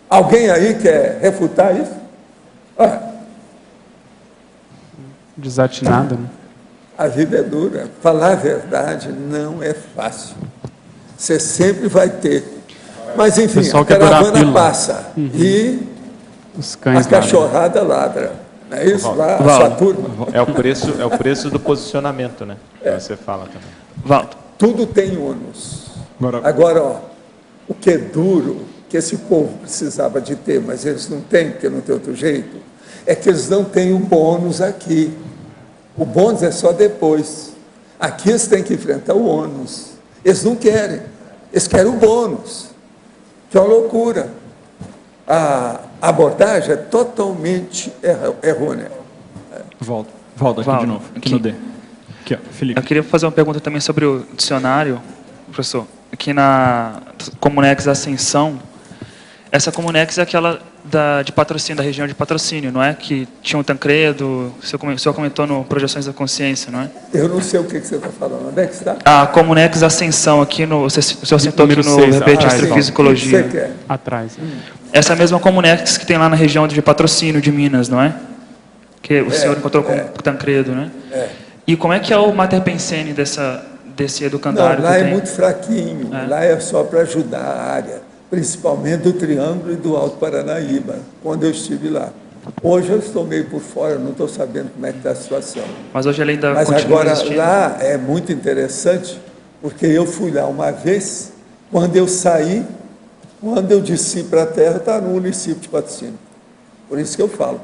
Alguém aí quer refutar isso? Desatinada, né? A vida é dura. Falar a verdade não é fácil. Você sempre vai ter. Mas, enfim, a caravana passa e os cães a cachorrada ladra. Não é isso? Lá, a sua turma. É o preço do posicionamento, né? Que você fala também. Valdo. Tudo tem ônus. Agora, ó, o que é duro, que esse povo precisava de ter, mas eles não têm, porque não tem outro jeito, é que eles não têm o bônus aqui. O bônus é só depois. Aqui eles têm que enfrentar o ônus. Eles não querem. Eles querem o bônus. Que é uma loucura. A abordagem é totalmente errônea. Volta aqui de novo, aqui no D. Aqui, ó, Felipe. Eu queria fazer uma pergunta também sobre o dicionário, professor. Aqui na Comunex Ascensão, essa Comunex é aquela de patrocínio, da região de patrocínio, não é? Que tinha um Tancredo, o senhor comentou no Projeções da Consciência, não é? Eu não sei o que você está falando. Onde é que está? A Comunex Ascensão, aqui no... O senhor citou aqui no Repete Astrofisicologia. O que você quer? Atrás. Essa mesma Comunex que tem lá na região de patrocínio de Minas, não é? Que o senhor encontrou com o Tancredo, né? E como é que é o Mater Pensene desse educandário? Não, lá é muito fraquinho. Lá é só para ajudar a área, principalmente do Triângulo e do Alto Paranaíba, quando eu estive lá. Hoje eu estou meio por fora, não estou sabendo como é que está a situação. Mas hoje ele ainda Mas continua agora existindo? lá é muito interessante, porque eu fui lá uma vez, quando eu saí, quando eu desci para a terra, está no município de Patrocínio. Por isso que eu falo.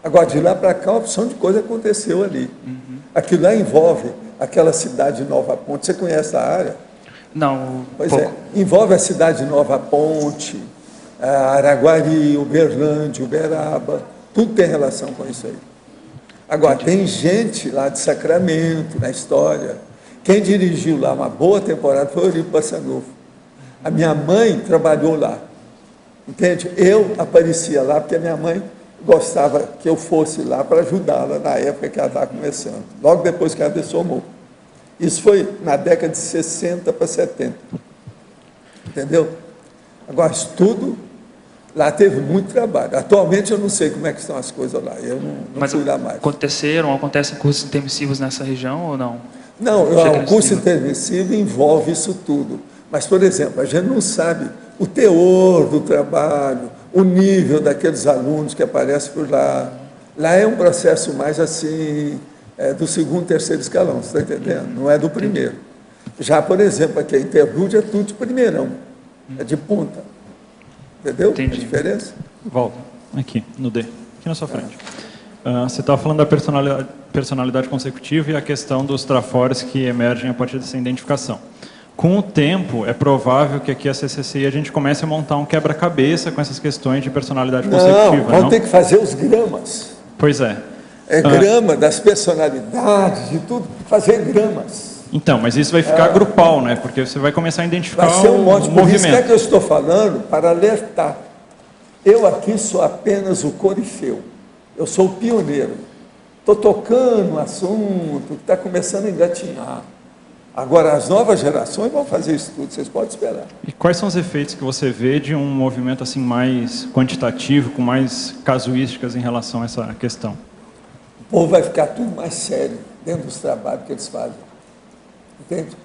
Agora, de lá para cá, uma opção de coisa aconteceu ali. Aquilo lá envolve aquela cidade de Nova Ponte. Você conhece a área? Não. Pois é. Envolve a cidade de Nova Ponte, Araguari, Uberlândia, Uberaba. Tudo tem relação com isso aí. Agora, tem gente lá de Sacramento, na história. Quem dirigiu lá uma boa temporada foi o Eurípides Bassanufo. A minha mãe trabalhou lá. Entende? Eu aparecia lá porque a minha mãe gostava que eu fosse lá para ajudá-la na época que ela estava começando, logo depois que ela dessomou. Isso foi na década de 60 para 70. Entendeu? Agora, estudo, lá teve muito trabalho. Atualmente eu não sei como é que estão as coisas lá. Eu não fui lá mais. Acontecem cursos intermissivos nessa região ou não? Não, o curso intermissivo envolve isso tudo. Mas, por exemplo, a gente não sabe o teor do trabalho, o nível daqueles alunos que aparecem por lá. Lá é um processo mais assim, do segundo, terceiro escalão, você está entendendo? Não é do primeiro. Já, por exemplo, aqui a Interlúdia é tudo de primeirão, é de ponta. Entendeu? Entendi. A diferença? Volta, aqui, no D, aqui na sua frente. Você estava falando da personalidade consecutiva e a questão dos trafores que emergem a partir dessa identificação. Com o tempo, é provável que aqui a CCCI a gente comece a montar um quebra-cabeça com essas questões de personalidade consecutiva, vamos ter que fazer os gramas. Pois é. Grama das personalidades, de tudo, fazer gramas. Então, mas isso vai ficar grupal, né? Porque você vai começar a identificar vai ser um monte. Por isso movimento. que eu estou falando para alertar. Eu aqui sou apenas o corifeu. Eu sou o pioneiro. Estou tocando um assunto que está começando a engatinhar. Agora, as novas gerações vão fazer isso tudo, vocês podem esperar. E quais são os efeitos que você vê de um movimento assim mais quantitativo, com mais casuísticas em relação a essa questão? O povo vai ficar tudo mais sério dentro dos trabalhos que eles fazem. Entende?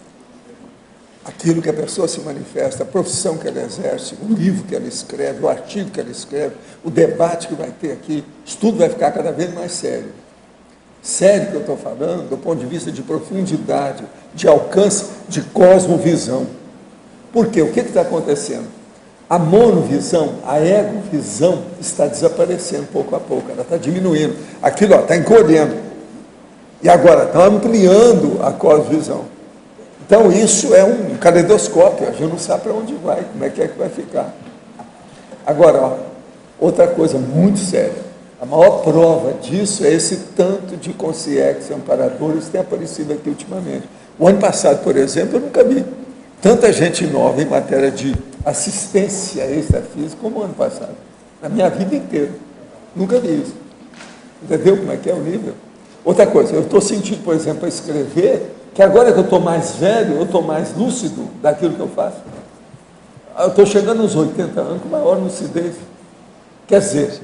Aquilo que a pessoa se manifesta, a profissão que ela exerce, o livro que ela escreve, o artigo que ela escreve, o debate que vai ter aqui, isso tudo vai ficar cada vez mais sério. Sério que eu estou falando, do ponto de vista de profundidade, de alcance, de cosmovisão. Por quê? O que está acontecendo? A monovisão, a egovisão está desaparecendo pouco a pouco, ela está diminuindo. Aquilo está encolhendo. E agora está ampliando a cosmovisão. Então isso é um caleidoscópio, a gente não sabe para onde vai, como é que vai ficar. Agora, outra coisa muito séria. A maior prova disso é esse tanto de consciências amparadores que tem aparecido aqui ultimamente. O ano passado, por exemplo, eu nunca vi tanta gente nova em matéria de assistência extrafísica como o ano passado. Na minha vida inteira. Nunca vi isso. Entendeu como é que é o nível? Outra coisa, eu estou sentindo, por exemplo, a escrever, que agora que eu estou mais velho, eu estou mais lúcido daquilo que eu faço. Eu estou chegando aos 80 anos com maior lucidez. Quer dizer,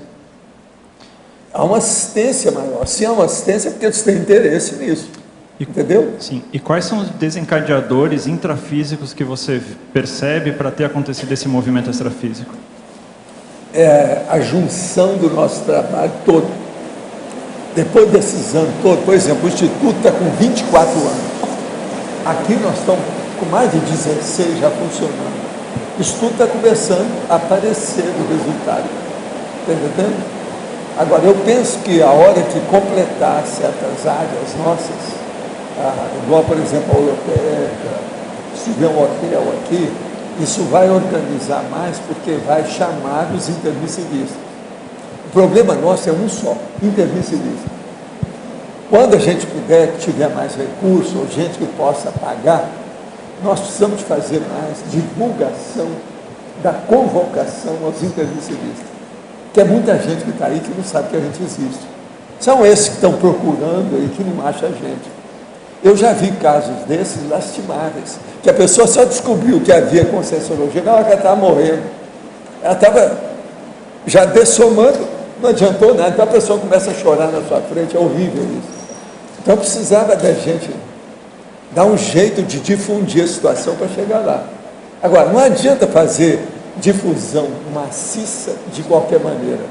há uma assistência maior. Se há uma assistência, é porque eles têm interesse nisso. Entendeu? Sim. E quais são os desencadeadores intrafísicos que você percebe para ter acontecido esse movimento extrafísico? É a junção do nosso trabalho todo. Depois desses anos todos, por exemplo, o Instituto está com 24 anos. Aqui nós estamos com mais de 16 já funcionando. Isso tudo está começando a aparecer o resultado. Está entendendo? Agora, eu penso que a hora que completar certas áreas nossas, igual, por exemplo, a Europeca, se tiver um hotel aqui, isso vai organizar mais, porque vai chamar os intermissivistas. O problema nosso é um só, intermissivista. Quando a gente puder, que tiver mais recursos, ou gente que possa pagar, nós precisamos de fazer mais divulgação da convocação aos intermissivistas. Que é muita gente que está aí que não sabe que a gente existe. São esses que estão procurando e que não acham a gente. Eu já vi casos desses lastimáveis, que a pessoa só descobriu que havia conscienciologia na hora que ela estava morrendo. Ela estava já dessomando, não adiantou nada, então a pessoa começa a chorar na sua frente, é horrível isso. Então precisava da gente dar um jeito de difundir a situação para chegar lá. Agora, não adianta fazer difusão maciça de qualquer maneira.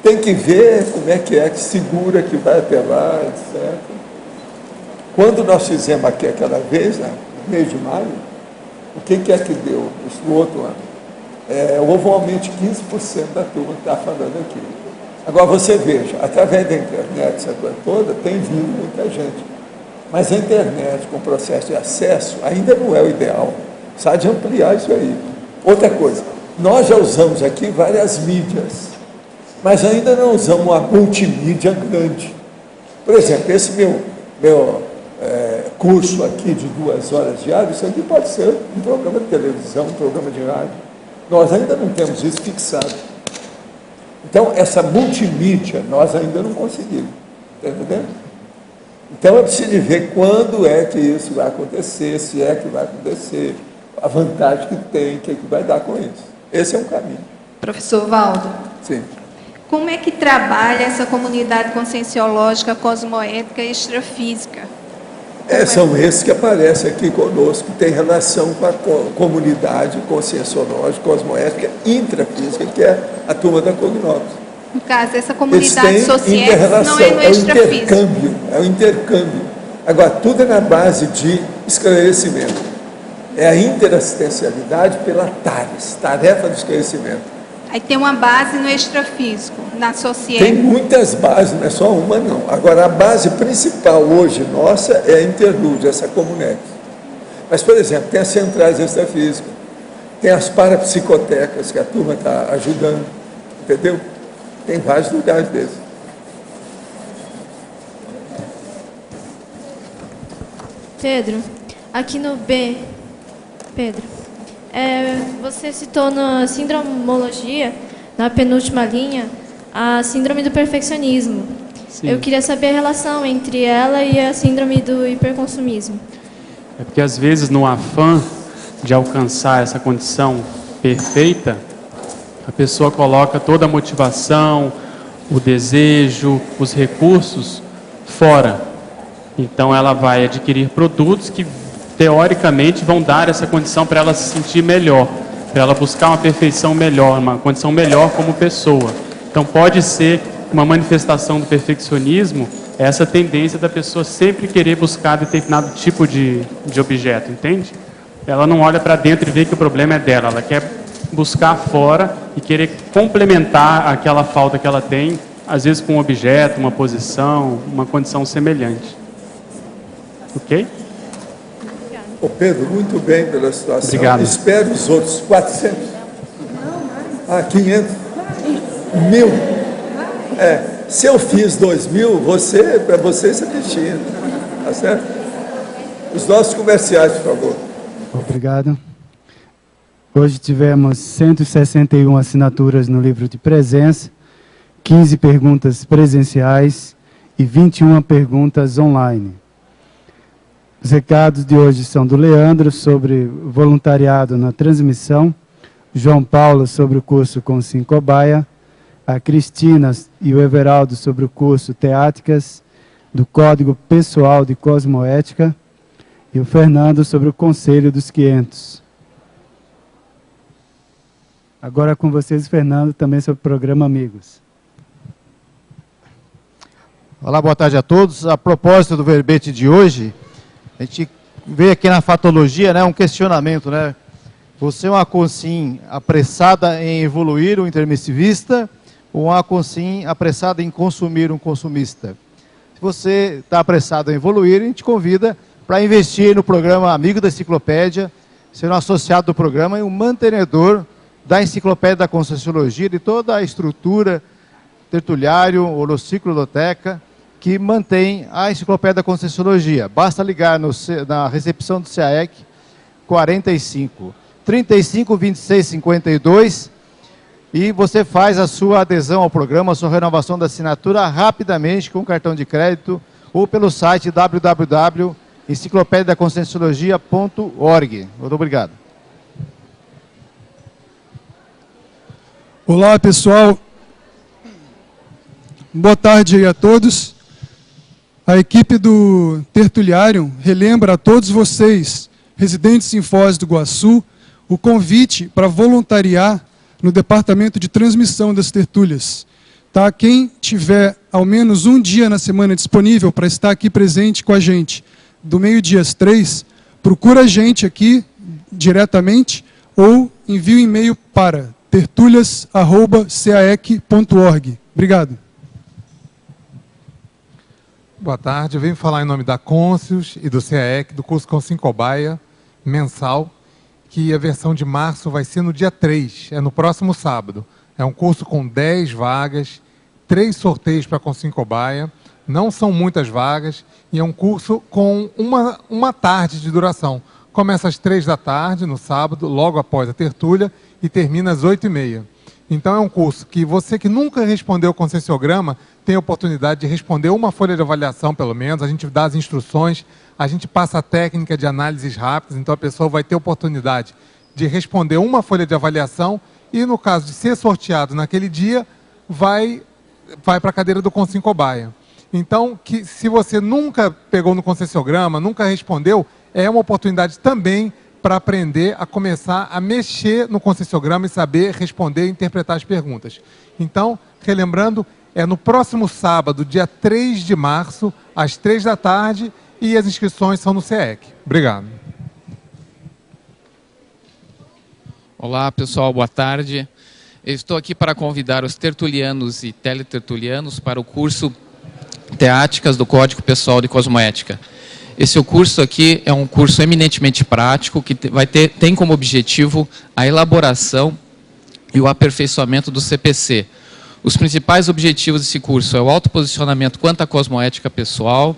Tem que ver como é que segura, que vai até lá, etc. Quando nós fizemos aqui aquela vez, no mês de maio, o que é que deu isso no outro ano? Houve um aumento de 15% da turma que está falando aqui. Agora você veja, através da internet, essa coisa toda, tem vindo muita gente. Mas a internet, com o processo de acesso, ainda não é o ideal. Precisa de ampliar isso aí. Outra coisa, nós já usamos aqui várias mídias, mas ainda não usamos uma multimídia grande. Por exemplo, esse meu curso aqui de 2 horas diárias, isso aqui pode ser um programa de televisão, um programa de rádio. Nós ainda não temos isso fixado. Então, essa multimídia, nós ainda não conseguimos. Está entendendo? Então é preciso ver quando é que isso vai acontecer, se é que vai acontecer, a vantagem que tem, o que vai dar com isso. Esse é um caminho. Professor Valdo. Sim. Como é que trabalha essa comunidade conscienciológica, cosmoética e extrafísica? São esses que aparecem aqui conosco, que tem relação com a comunidade conscienciológica, cosmoética e intrafísica, que é a turma da Cognops. No caso, essa comunidade sociais não é no extrafísico. É o intercâmbio. Agora, tudo é na base de esclarecimento. É a interassistencialidade pela TARES, Tarefa do Esclarecimento. Aí tem uma base no extrafísico, na sociedade. Tem muitas bases, não é só uma não. Agora, a base principal hoje nossa é a Interlúdio, essa Comunex. Mas, por exemplo, tem as centrais extrafísicas, tem as parapsicotecas, que a turma está ajudando, entendeu? Tem vários lugares desses. Pedro, aqui no B, você citou na sindromologia, na penúltima linha, a síndrome do perfeccionismo. Sim. Eu queria saber a relação entre ela e a síndrome do hiperconsumismo. É porque, às vezes, no afã de alcançar essa condição perfeita, a pessoa coloca toda a motivação, o desejo, os recursos fora. Então, ela vai adquirir produtos que, teoricamente, vão dar essa condição para ela se sentir melhor, para ela buscar uma perfeição melhor, uma condição melhor como pessoa. Então, pode ser uma manifestação do perfeccionismo, essa tendência da pessoa sempre querer buscar determinado tipo de objeto, entende? Ela não olha para dentro e vê que o problema é dela, ela quer buscar fora e querer complementar aquela falta que ela tem, às vezes com um objeto, uma posição, uma condição semelhante. Ok? Ô Pedro, muito bem pela situação. Obrigado. Espero os outros 400. 500. 1000. Se eu fiz 2000, para você isso é bichinho. Tá certo? Os nossos comerciais, por favor. Obrigado. Hoje tivemos 161 assinaturas no livro de presença, 15 perguntas presenciais e 21 perguntas online. Os recados de hoje são do Leandro sobre voluntariado na transmissão, João Paulo sobre o curso com Sincobaia, a Cristina e o Everaldo sobre o curso Teáticas do Código Pessoal de Cosmoética e o Fernando sobre o Conselho dos 500. Agora com vocês, Fernando, também sobre o programa Amigos. Olá, boa tarde a todos. A propósito do verbete de hoje, a gente vê aqui na fatologia, né, um questionamento, né? Você é uma consim apressada em evoluir, um intermissivista, ou uma consim apressada em consumir, um consumista? Se você está apressado em evoluir, a gente convida para investir no programa Amigo da Enciclopédia, ser um associado do programa e um mantenedor da Enciclopédia da Conscienciologia, de toda a estrutura, tertuliário, holociclo, loteca, que mantém a Enciclopédia da Conscienciologia. Basta ligar na recepção do CAEC 45 35 26 52 e você faz a sua adesão ao programa, a sua renovação da assinatura rapidamente com cartão de crédito ou pelo site www.enciclopediadaconscienciologia.org. Muito obrigado. Olá, pessoal. Boa tarde aí a todos. A equipe do Tertuliário relembra a todos vocês, residentes em Foz do Iguaçu, o convite para voluntariar no departamento de transmissão das tertúlias. Tá? Quem tiver ao menos um dia na semana disponível para estar aqui presente com a gente, do meio-dia às 3, procura a gente aqui diretamente ou envia um e-mail para tertulias@caec.org. Obrigado. Boa tarde, eu venho falar em nome da Conscius e do CAEC, do curso com Sincobaia, mensal, que a versão de março vai ser no dia 3, é no próximo sábado. É um curso com 10 vagas, 3 sorteios para com Sincobaia, não são muitas vagas, e é um curso com uma tarde de duração. Começa às 3 da tarde, no sábado, logo após a tertúlia, e termina às 8h30. Então, é um curso que você que nunca respondeu o conscienciograma tem a oportunidade de responder uma folha de avaliação, pelo menos. A gente dá as instruções, a gente passa a técnica de análises rápidas, então a pessoa vai ter a oportunidade de responder uma folha de avaliação e, no caso de ser sorteado naquele dia, vai para a cadeira do Consim Cobaia. Então, se você nunca pegou no conscienciograma, nunca respondeu, é uma oportunidade também para aprender a começar a mexer no conscienciograma e saber responder e interpretar as perguntas. Então, relembrando, é no próximo sábado, dia 3 de março, às 3 da tarde, e as inscrições são no CEEC. Obrigado. Olá, pessoal, boa tarde. Eu estou aqui para convidar os tertulianos e teletertulianos para o curso Teáticas do Código Pessoal de Cosmoética. Esse curso aqui é um curso eminentemente prático, que tem como objetivo a elaboração e o aperfeiçoamento do CPC. Os principais objetivos desse curso é o autoposicionamento quanto à cosmoética pessoal,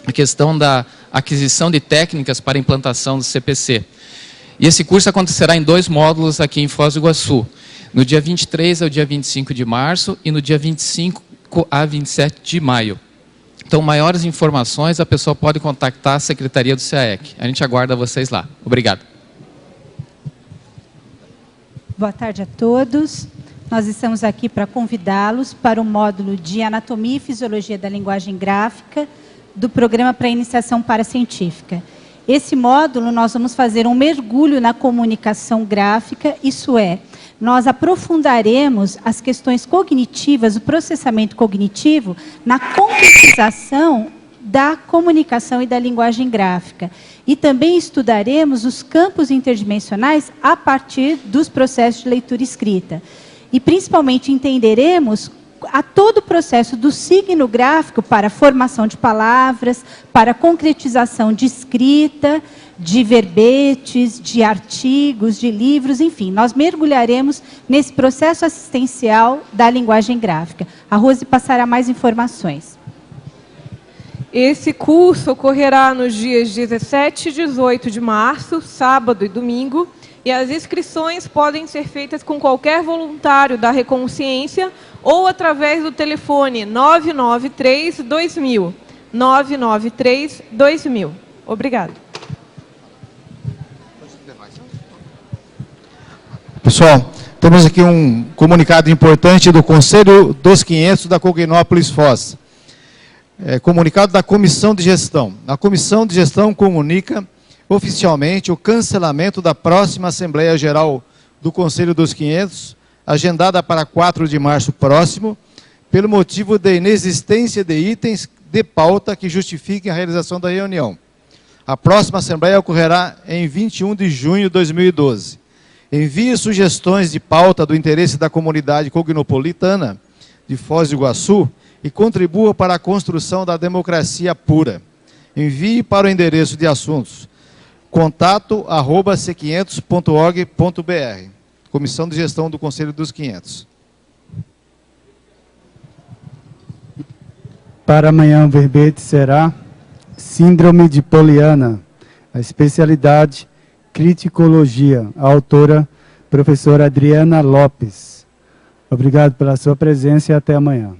a questão da aquisição de técnicas para a implantação do CPC. E esse curso acontecerá em 2 módulos aqui em Foz do Iguaçu, no dia 23 ao dia 25 de março e no dia 25 a 27 de maio. Então, maiores informações, a pessoa pode contactar a Secretaria do CAEC. A gente aguarda vocês lá. Obrigado. Boa tarde a todos. Nós estamos aqui para convidá-los para o módulo de Anatomia e Fisiologia da Linguagem Gráfica do Programa para Iniciação Paracientífica. Esse módulo, nós vamos fazer um mergulho na comunicação gráfica, isso é, nós aprofundaremos as questões cognitivas, o processamento cognitivo, na concretização da comunicação e da linguagem gráfica. E também estudaremos os campos interdimensionais a partir dos processos de leitura e escrita. E, principalmente, entenderemos a todo o processo do signo gráfico para a formação de palavras, para a concretização de escrita, de verbetes, de artigos, de livros, enfim. Nós mergulharemos nesse processo assistencial da linguagem gráfica. A Rose passará mais informações. Esse curso ocorrerá nos dias 17 e 18 de março, sábado e domingo, e as inscrições podem ser feitas com qualquer voluntário da Reconsciência ou através do telefone 993-2000. 993-2000. Obrigado. Pessoal, temos aqui um comunicado importante do Conselho dos 500 da Cognópolis Foz. Comunicado da Comissão de Gestão. A Comissão de Gestão comunica oficialmente o cancelamento da próxima Assembleia Geral do Conselho dos 500, agendada para 4 de março próximo, pelo motivo da inexistência de itens de pauta que justifiquem a realização da reunião. A próxima Assembleia ocorrerá em 21 de junho de 2012. Envie sugestões de pauta do interesse da comunidade cognopolitana de Foz do Iguaçu e contribua para a construção da democracia pura. Envie para o endereço de assuntos contato@c500.org.br. Comissão de Gestão do Conselho dos 500. Para amanhã o verbete será Síndrome de Poliana, a especialidade Criticologia, a autora, professora Adriana Lopes. Obrigado pela sua presença e até amanhã.